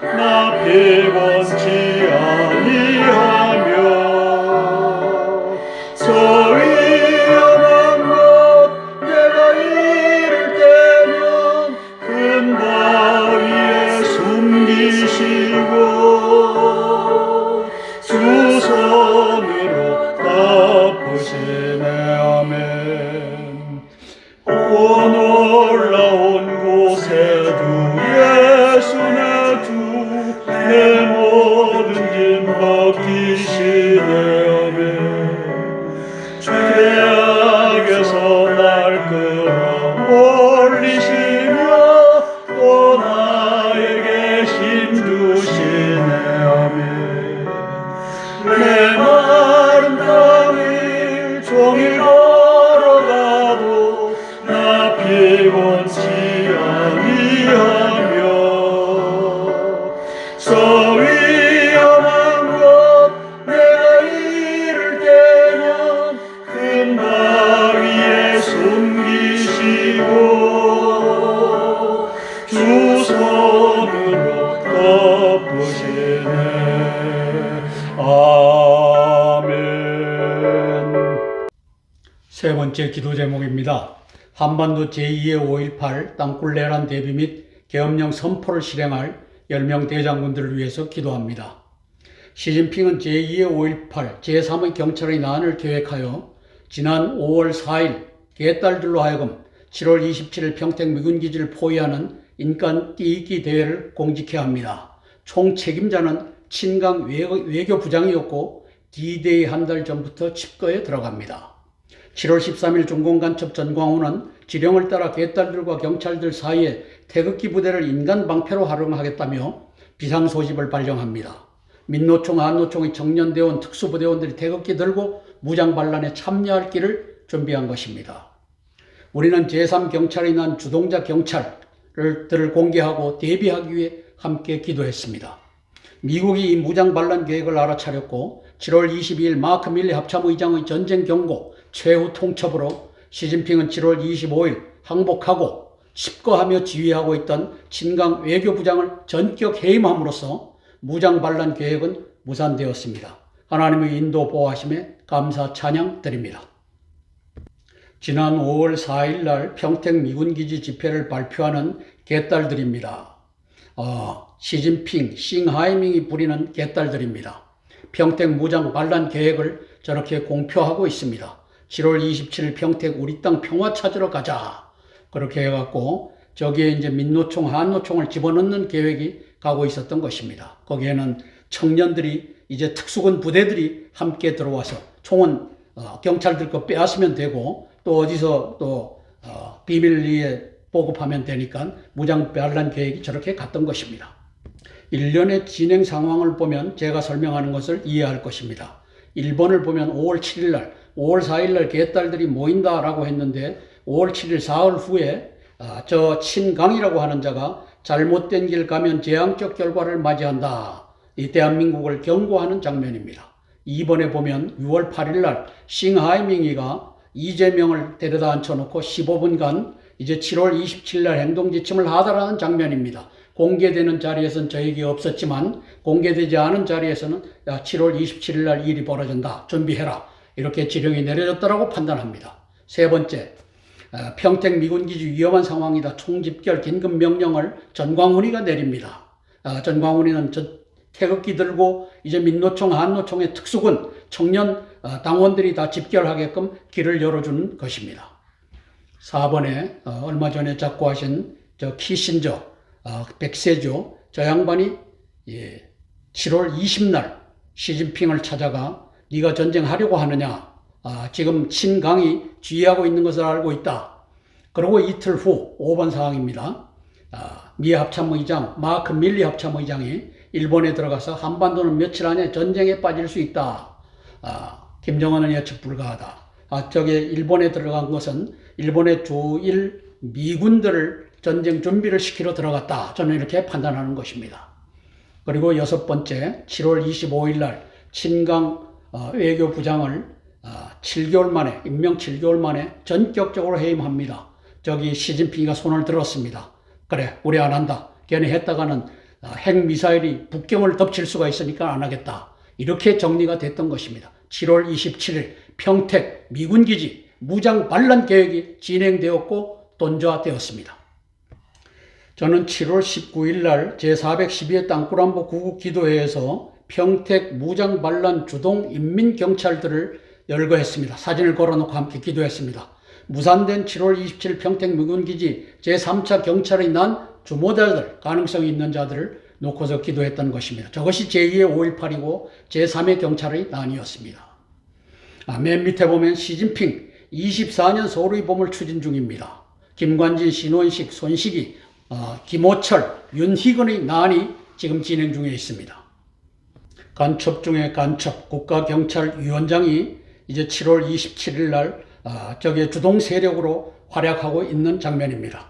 나 피곤치 아니하며 저 위험한 곳 내가 이를 때면 큰 바위에 숨기시고 주 손으로 덮으시네. 아멘. 오 놀라운 곳에도 예수 내 주 내 모든 짐 맡기시네. 죄악에서 날 끌어올리시며 또 나에게 힘 주시네. 아멘. 내 마른 땅을 종일 걸어가도 나 피곤치 아니하며 저 위험한 곳 내가 이를 때면 큰 바위에 숨기시고 주 손으로 덮으시네. 아멘. 세 번째 기도 제목입니다. 한반도 제2의 5.18 땅굴 내란 대비 및 계엄령 선포를 실행할 10명 대장군들을 위해서 기도합니다. 시진핑은 제2의 5.18 제3의 경찰의 난을 계획하여 지난 5월 4일 개딸들로 하여금 7월 27일 평택 미군기지를 포위하는 인간 띄기 대회를 공직해야 합니다. 총 책임자는 친강 외교부장이었고 D-Day 한 달 전부터 칩거에 들어갑니다. 7월 13일 중공간첩 전광훈은 지령을 따라 개딸들과 경찰들 사이에 태극기 부대를 인간 방패로 활용하겠다며 비상소집을 발령합니다. 민노총, 한노총의 청년대원, 특수부대원들이 태극기 들고 무장반란에 참여할 길을 준비한 것입니다. 우리는 제3경찰이 난 주동자 경찰들을 공개하고 대비하기 위해 함께 기도했습니다. 미국이 이 무장반란 계획을 알아차렸고 7월 22일 마크 밀리 합참의장의 전쟁 경고 최후 통첩으로 시진핑은 7월 25일 항복하고 칩거하며 지휘하고 있던 친강 외교부장을 전격 해임함으로써 무장반란 계획은 무산되었습니다. 하나님의 인도 보호하심에 감사 찬양 드립니다. 지난 5월 4일 날 평택 미군기지 집회를 발표하는 개딸들입니다. 시진핑, 싱하이밍이 부리는 개딸들입니다. 평택 무장반란 계획을 저렇게 공표하고 있습니다. 7월 27일 평택 우리 땅 평화 찾으러 가자. 그렇게 해갖고 저기에 이제 민노총, 한노총을 집어넣는 계획이 가고 있었던 것입니다. 거기에는 청년들이 이제 특수군 부대들이 함께 들어와서 총은 경찰들 거 빼앗으면 되고 또 어디서 또 비밀리에 보급하면 되니까 무장반란 계획이 저렇게 갔던 것입니다. 일련의 진행 상황을 보면 제가 설명하는 것을 이해할 것입니다. 1번을 보면 5월 7일 날, 5월 4일 날 개딸들이 모인다라고 했는데 5월 7일 사흘 후에 저 친강이라고 하는 자가 잘못된 길 가면 재앙적 결과를 맞이한다. 이 대한민국을 경고하는 장면입니다. 2번에 보면 6월 8일 날 싱하이밍이가 이재명을 데려다 앉혀놓고 15분간 이제 7월 27일 날 행동지침을 하달하는 장면입니다. 공개되는 자리에서는 저에게 없었지만 공개되지 않은 자리에서는 7월 27일 날 일이 벌어진다. 준비해라. 이렇게 지령이 내려졌다고 판단합니다. 세 번째, 평택 미군기지 위험한 상황이다. 총집결 긴급명령을 전광훈이가 내립니다. 전광훈이는 태극기 들고 이제 민노총, 한노총의 특수군, 청년 당원들이 다 집결하게끔 길을 열어주는 것입니다. 4번에 얼마 전에 작고하신 키신저, 백세조, 저 양반이 7월 20날 시진핑을 찾아가 네가 전쟁하려고 하느냐, 지금 친강이 지휘하고 있는 것을 알고 있다. 그리고 이틀 후 5번 사항입니다. 미 합참의장 마크 밀리 합참의장이 일본에 들어가서 한반도는 며칠 안에 전쟁에 빠질 수 있다. 김정은은 예측 불가하다. 저게 일본에 들어간 것은 일본의 주1 미군들을 전쟁 준비를 시키러 들어갔다. 저는 이렇게 판단하는 것입니다. 그리고 6번째 7월 25일 날 친강 외교부장을 7개월 만에, 임명 7개월 만에 전격적으로 해임합니다. 저기 시진핑이가 손을 들었습니다. 그래, 우리 안 한다. 걔네 했다가는 핵미사일이 북경을 덮칠 수가 있으니까 안 하겠다. 이렇게 정리가 됐던 것입니다. 7월 27일 평택 미군기지 무장 반란 계획이 진행되었고 돈좌되었습니다. 저는 7월 19일 날 제412회 땅굴안보 구국기도회에서 평택 무장 반란 주동 인민경찰들을 열거했습니다. 사진을 걸어놓고 함께 기도했습니다. 무산된 7월 27일 평택 미군기지 제3차 경찰이 난 주모자들, 가능성이 있는 자들을 놓고서 기도했던 것입니다. 저것이 제2의 5.18이고 제3의 경찰의 난이었습니다. 맨 밑에 보면 시진핑 24년 서울의 봄을 추진 중입니다. 김관진, 신원식, 손식이, 김호철, 윤희근의 난이 지금 진행 중에 있습니다. 간첩 중에 간첩, 국가경찰위원장이 이제 7월 27일 날 저게 주동 세력으로 활약하고 있는 장면입니다.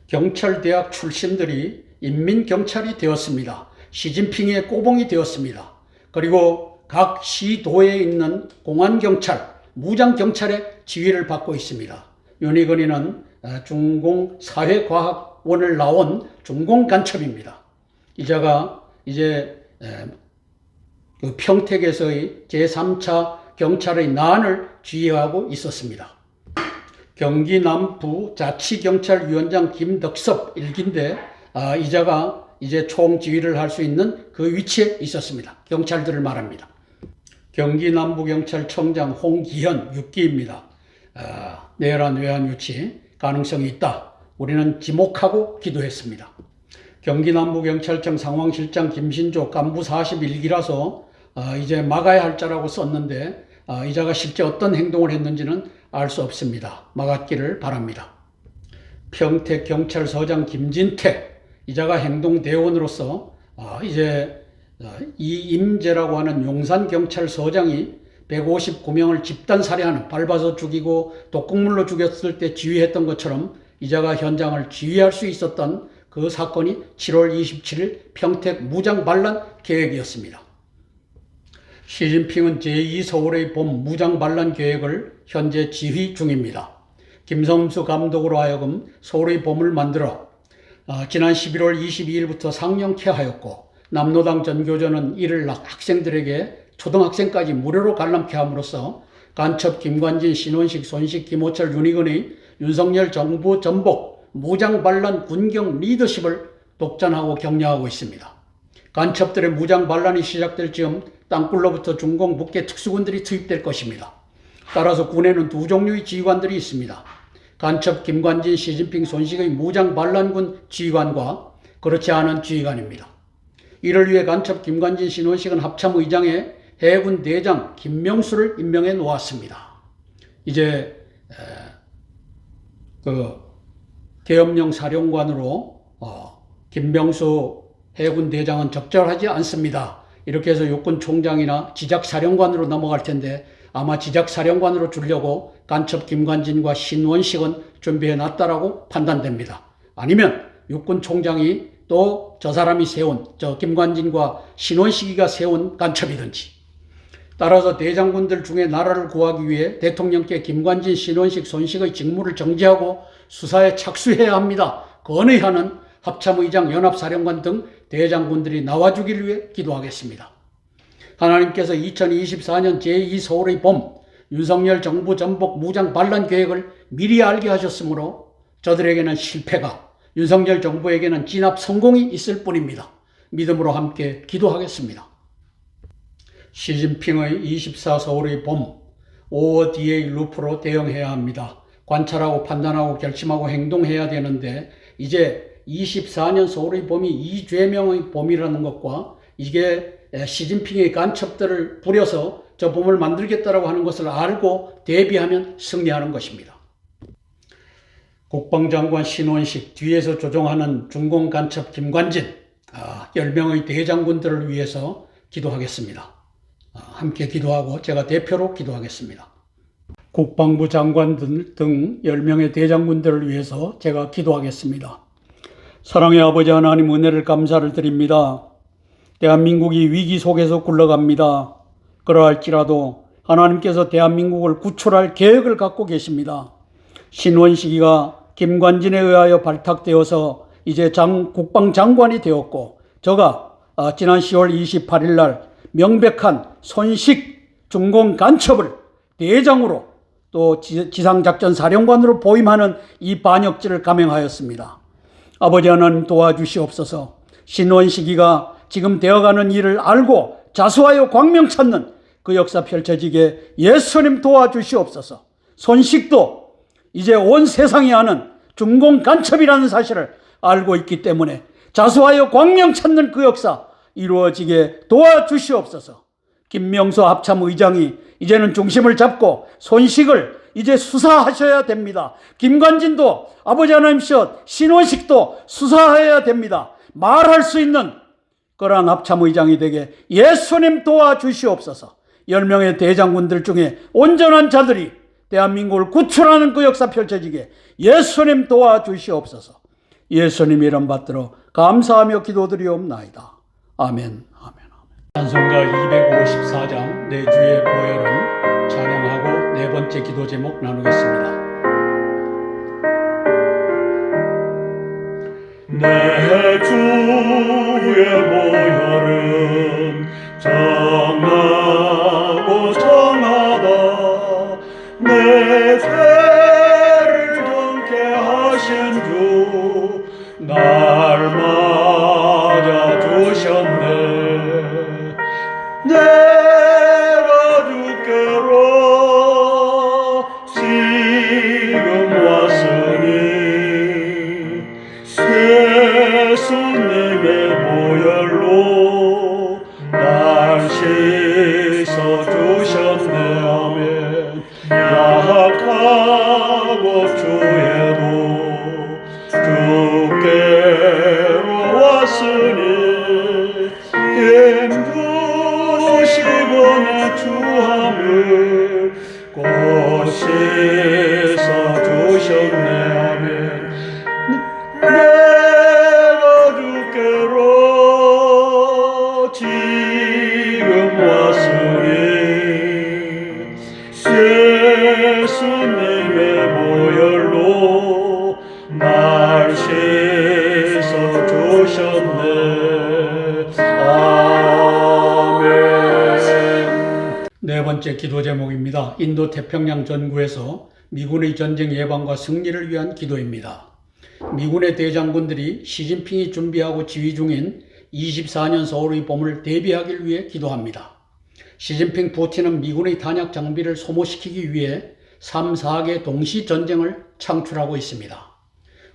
경찰대학 출신들이 인민경찰이 되었습니다. 시진핑의 꼬봉이 되었습니다. 그리고 각 시도에 있는 공안경찰, 무장경찰의 지휘를 받고 있습니다. 윤희근이는 중공사회과학원을 나온 중공간첩입니다. 이자가 이제 그 평택에서의 제3차 경찰의 난을 지휘하고 있었습니다. 경기 남부 자치경찰위원장 김덕섭 일기인데 이자가 이제 총지휘를 할 수 있는 그 위치에 있었습니다. 경찰들을 말합니다. 경기 남부경찰청장 홍기현 6기입니다. 내란 외환 유치 가능성이 있다. 우리는 지목하고 기도했습니다. 경기 남부경찰청 상황실장 김신조 간부 41기라서 이제 막아야 할 자라고 썼는데 이자가 실제 어떤 행동을 했는지는 알 수 없습니다. 막았기를 바랍니다. 평택경찰서장 김진태 이자가 행동대원으로서 이제 이임재라고 하는 용산경찰서장이 159명을 집단 살해하는, 밟아서 죽이고 독극물로 죽였을 때 지휘했던 것처럼 이자가 현장을 지휘할 수 있었던 그 사건이 7월 27일 평택 무장 반란 계획이었습니다. 시진핑은 제2 서울의 봄 무장 반란 계획을 현재 지휘 중입니다. 김성수 감독으로 하여금 서울의 봄을 만들어 지난 11월 22일부터 상영케 하였고 남로당 전교조는 이를 학생들에게 초등학생까지 무료로 관람케 함으로써 간첩 김관진, 신원식, 손식, 김호철, 윤희근의 윤석열 정부 전복 무장 반란 군경 리더십을 독전하고 격려하고 있습니다. 간첩들의 무장 반란이 시작될 즈음 땅굴로부터 중공 북계 특수군들이 투입될 것입니다. 따라서 군에는 두 종류의 지휘관들이 있습니다. 간첩 김관진, 시진핑, 손식의 무장 반란군 지휘관과 그렇지 않은 지휘관입니다. 이를 위해 간첩 김관진, 신원식은 합참의장에 해군 대장 김명수를 임명해 놓았습니다. 이제 계엄령 사령관으로 김명수 해군 대장은 적절하지 않습니다. 이렇게 해서 육군 총장이나 지작사령관으로 넘어갈 텐데 아마 지작사령관으로 주려고 간첩 김관진과 신원식은 준비해 놨다라고 판단됩니다. 아니면 육군 총장이 또 저 사람이 세운, 저 김관진과 신원식이가 세운 간첩이든지. 따라서 대장군들 중에 나라를 구하기 위해 대통령께 김관진, 신원식, 손식의 직무를 정지하고 수사에 착수해야 합니다. 건의하는 합참의장, 연합사령관 등 대장군들이 나와주기를 위해 기도하겠습니다. 하나님께서 2024년 제2 서울의 봄 윤석열 정부 전복 무장 반란 계획을 미리 알게 하셨으므로 저들에게는 실패가, 윤석열 정부에게는 진압 성공이 있을 뿐입니다. 믿음으로 함께 기도하겠습니다. 시진핑의 24 서울의 봄, 5어 DA 루프로 대응해야 합니다. 관찰하고 판단하고 결심하고 행동해야 되는데 이제 24년 서울의 봄이 이재명의 봄이라는 것과 이게 시진핑의 간첩들을 부려서 저 봄을 만들겠다라고 하는 것을 알고 대비하면 승리하는 것입니다. 국방장관 신원식, 뒤에서 조종하는 중공 간첩 김관진, 10명의 대장군들을 위해서 기도하겠습니다. 함께 기도하고 제가 대표로 기도하겠습니다. 국방부 장관들 등 10명의 대장군들을 위해서 제가 기도하겠습니다. 사랑의 아버지 하나님, 은혜를 감사를 드립니다. 대한민국이 위기 속에서 굴러갑니다. 그러할지라도 하나님께서 대한민국을 구출할 계획을 갖고 계십니다. 신원식이가 김관진에 의하여 발탁되어서 이제 국방장관이 되었고, 저가 지난 10월 28일 날 명백한 손식 중공 간첩을 대장으로 또 지상작전 사령관으로 보임하는 이 반역죄를 감행하였습니다. 아버지 하나님 도와주시옵소서. 신원식이가 지금 되어가는 일을 알고 자수하여 광명 찾는 그 역사 펼쳐지게 예수님 도와주시옵소서. 손식도 이제 온 세상이 아는 중공 간첩이라는 사실을 알고 있기 때문에 자수하여 광명 찾는 그 역사 이루어지게 도와주시옵소서. 김명수 합참의장이 이제는 중심을 잡고 손식을 이제 수사하셔야 됩니다. 김관진도 아버지 하나님이시여 신원식도 수사해야 됩니다. 말할 수 있는 그러한 합참의장이 되게 예수님 도와주시옵소서. 10명의 대장군들 중에 온전한 자들이 대한민국을 구출하는 그 역사 펼쳐지게 예수님 도와주시옵소서. 예수님 이름 받들어 감사하며 기도드리옵나이다. 아멘. 찬송가 254장 내 주의 보혈은 찬양하고 네 번째 기도 제목 나누겠습니다. 내 주의 보혈은 정하고 정하다 내 죄를 정케 하신 주 날 맞아 주셨네. 내가 주께로 지금 왔으니 예수님의 보혈로 날 씻어 주셨네. 아멘. 약하고 주에도 주께로 왔으니 힘주시고 내 주함을 곧 씻어 주셨네. 아멘. 내가 주께로 지금 왔으니 예수님의 보혈로 날 씻어 주셨네. 아멘. 네 번째 기도 제목입니다. 인도 태평양 전구에서 미군의 전쟁 예방과 승리를 위한 기도입니다. 미군의 대장군들이 시진핑이 준비하고 지휘 중인 24년 서울의 봄을 대비하기 위해 기도합니다. 시진핑 푸틴은 미군의 탄약 장비를 소모시키기 위해 3, 4개 동시 전쟁을 창출하고 있습니다.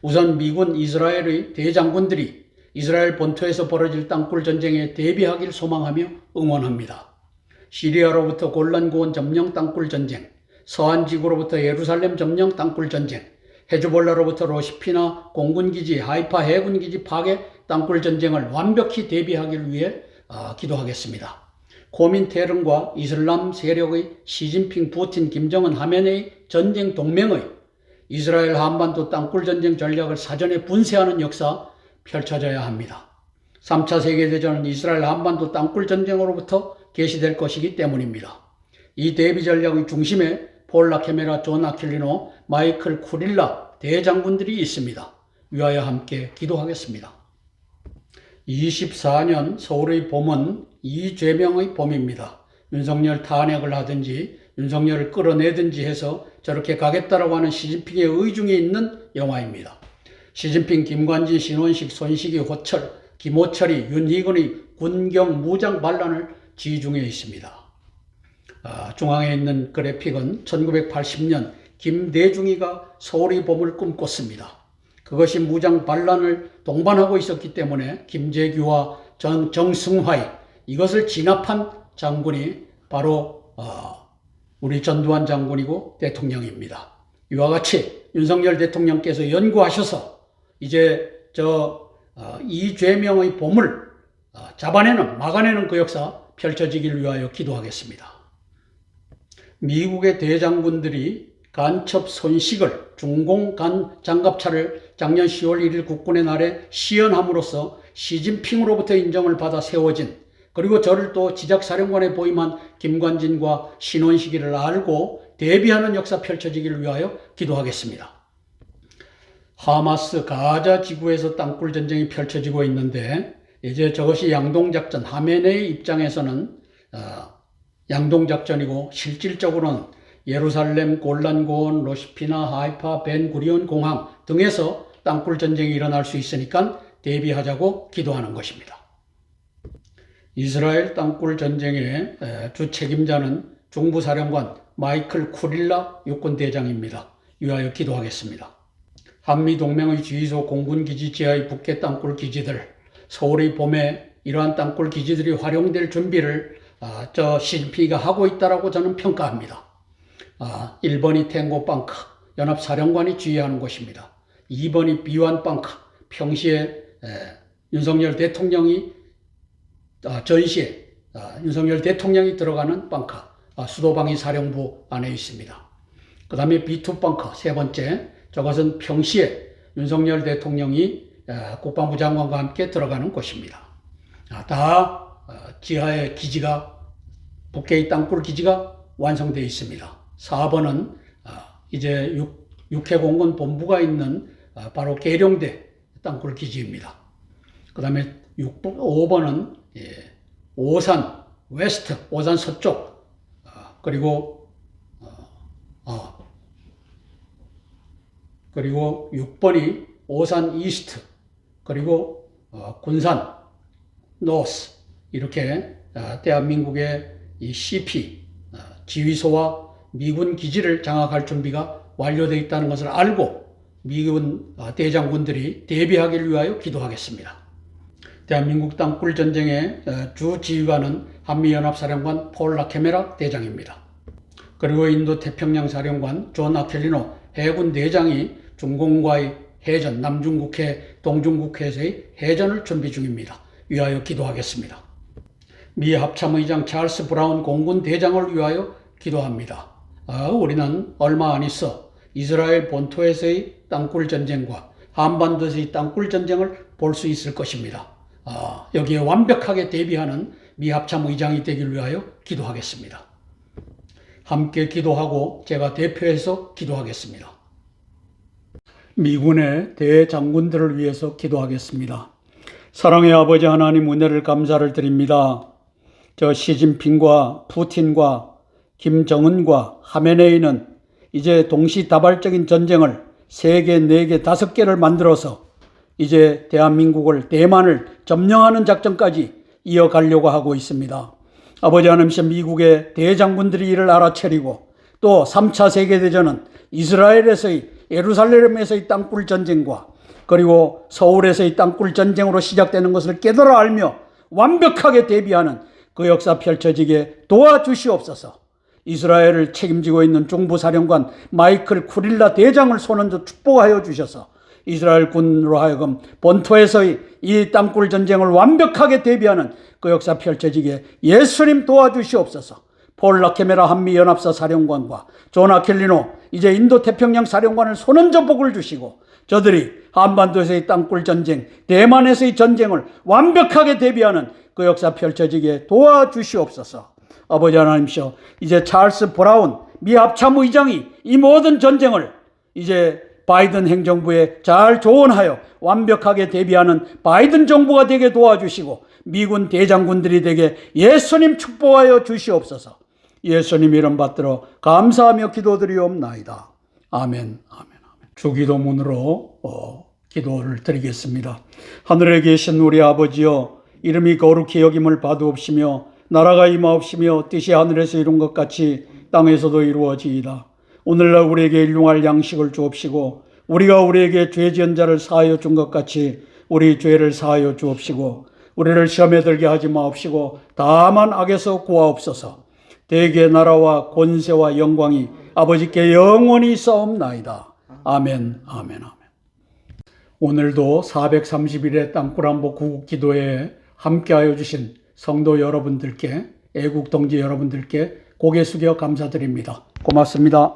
우선 미군 이스라엘의 대장군들이 이스라엘 본토에서 벌어질 땅굴 전쟁에 대비하길 소망하며 응원합니다. 시리아로부터 골란 고원 점령 땅굴 전쟁, 서한 지구로부터 예루살렘 점령 땅굴 전쟁, 헤즈볼라로부터 로시피나 공군기지, 하이파 해군기지 파괴 땅굴 전쟁을 완벽히 대비하기 위해 기도하겠습니다. 코민테른과 이슬람 세력의 시진핑, 푸틴, 김정은, 하메네이 전쟁 동맹의 이스라엘 한반도 땅굴 전쟁 전략을 사전에 분쇄하는 역사 펼쳐져야 합니다. 3차 세계대전은 이스라엘 한반도 땅굴 전쟁으로부터 개시될 것이기 때문입니다. 이 대비 전략의 중심에 폴 라케메라, 존 아킬리노, 마이클 쿠릴라 대장군들이 있습니다. 위하여 함께 기도하겠습니다. 24년 서울의 봄은 이재명의 봄입니다. 윤석열 탄핵을 하든지 윤석열을 끌어내든지 해서 저렇게 가겠다라고 하는 시진핑의 의중에 있는 영화입니다. 시진핑, 김관진, 신원식, 손식이, 호철, 김호철이, 윤희근의 군경 무장 반란을 지중해 있습니다. 중앙에 있는 그래픽은 1980년 김대중이가 서울의 봄을 꿈꿨습니다. 그것이 무장 반란을 동반하고 있었기 때문에 김재규와 정승화의 이것을 진압한 장군이 바로 우리 전두환 장군이고 대통령입니다. 이와 같이 윤석열 대통령께서 연구하셔서 이제 이재명의 봄을 막아내는 그 역사 펼쳐지길 위하여 기도하겠습니다. 미국의 대장군들이 간첩 손식을 중공간 장갑차를 작년 10월 1일 국군의 날에 시연함으로써 시진핑으로부터 인정을 받아 세워진, 그리고 저를 또 지작사령관에 보임한 김관진과 신원식이를 알고 대비하는 역사 펼쳐지기를 위하여 기도하겠습니다. 하마스 가자 지구에서 땅굴 전쟁이 펼쳐지고 있는데, 이제 저것이 양동작전, 하메네이 입장에서는 양동작전이고 실질적으로는 예루살렘, 골란고원, 로시피나, 하이파, 벤구리온 공항 등에서 땅굴 전쟁이 일어날 수 있으니까 대비하자고 기도하는 것입니다. 이스라엘 땅굴 전쟁의 주 책임자는 중부사령관 마이클 쿠릴라 육군대장입니다. 위하여 기도하겠습니다. 한미동맹의 지휘소 공군기지 지하의 북해 땅굴 기지들, 서울의 봄에 이러한 땅굴 기지들이 활용될 준비를 시진핑이가 하고 있다라고 저는 평가합니다. 1번이 탱고 방크, 연합사령관이 지휘하는 곳입니다. 2번이 비완 방크, 평시에 윤석열 대통령이 전시에 윤석열 대통령이 들어가는 방크, 수도방위 사령부 안에 있습니다. 그 다음에 B2 방크, 세 번째, 저것은 평시에 윤석열 대통령이 국방부 장관과 함께 들어가는 곳입니다. 다 지하의 기지가, 북해의 땅굴 기지가 완성되어 있습니다. 4번은 이제 육해공군 본부가 있는 바로 계룡대 땅굴 기지입니다. 그 다음에 5번은 오산 웨스트, 오산 서쪽, 그리고 6번이 오산 이스트, 그리고 군산 노스, 이렇게 대한민국의 이 CP 지휘소와 미군 기지를 장악할 준비가 완료되어 있다는 것을 알고 미군 대장군들이 대비하기를 위하여 기도하겠습니다. 대한민국 땅굴 전쟁의 주 지휘관은 한미연합사령관 폴 라케메라 대장입니다. 그리고 인도 태평양 사령관 존 아켈리노 해군 대장이 중공과의 해전, 남중국해, 동중국해에서의 해전을 준비 중입니다. 위하여 기도하겠습니다. 미 합참의장 찰스 브라운 공군 대장을 위하여 기도합니다. 우리는 얼마 안 있어 이스라엘 본토에서의 땅굴 전쟁과 한반도에서의 땅굴 전쟁을 볼 수 있을 것입니다. 여기에 완벽하게 대비하는 미 합참의장이 되길 위하여 기도하겠습니다. 함께 기도하고 제가 대표해서 기도하겠습니다. 미군의 대장군들을 위해서 기도하겠습니다. 사랑의 아버지 하나님, 은혜를 감사를 드립니다. 시진핑과 푸틴과 김정은과 하메네이는 이제 동시다발적인 전쟁을 3개, 4개, 5개를 만들어서 이제 대한민국을, 대만을 점령하는 작전까지 이어가려고 하고 있습니다. 아버지 하나님께서 미국의 대장군들이 이를 알아차리고, 또 3차 세계대전은 이스라엘에서의, 예루살렘에서의 땅굴 전쟁과 그리고 서울에서의 땅굴 전쟁으로 시작되는 것을 깨달아 알며 완벽하게 대비하는 그 역사 펼쳐지게 도와주시옵소서. 이스라엘을 책임지고 있는 중부사령관 마이클 쿠릴라 대장을 손얹어 축복하여 주셔서 이스라엘 군으로 하여금 본토에서의 이 땅굴 전쟁을 완벽하게 대비하는 그 역사 펼쳐지게 예수님 도와주시옵소서. 폴 라케메라 한미연합사 사령관과 존 아켈리노 이제 인도 태평양 사령관을 손얹어 복을 주시고, 저들이 한반도에서의 땅굴 전쟁, 대만에서의 전쟁을 완벽하게 대비하는 그 역사 펼쳐지게 도와주시옵소서. 아버지 하나님이시여, 이제 찰스 브라운 미 합참의장이 이 모든 전쟁을 이제 바이든 행정부에 잘 조언하여 완벽하게 대비하는 바이든 정부가 되게 도와주시고, 미군 대장군들이 되게 예수님 축복하여 주시옵소서. 예수님 이름 받들어 감사하며 기도드리옵나이다. 아멘. 주기도문으로 기도를 드리겠습니다. 하늘에 계신 우리 아버지여, 이름이 거룩히 여김을 받으옵시며 나라가 임하옵시며 뜻이 하늘에서 이룬 것 같이 땅에서도 이루어지이다. 오늘날 우리에게 일용할 양식을 주옵시고 우리가 우리에게 죄 지은 자를 사하여 준 것 같이 우리 죄를 사하여 주옵시고 우리를 시험에 들게 하지 마옵시고 다만 악에서 구하옵소서. 대개 나라와 권세와 영광이 아버지께 영원히 있사옵나이다. 아멘. 오늘도 430일의 땅굴한복 구국기도에 함께하여 주신 성도 여러분들께, 애국동지 여러분들께 고개 숙여 감사드립니다. 고맙습니다.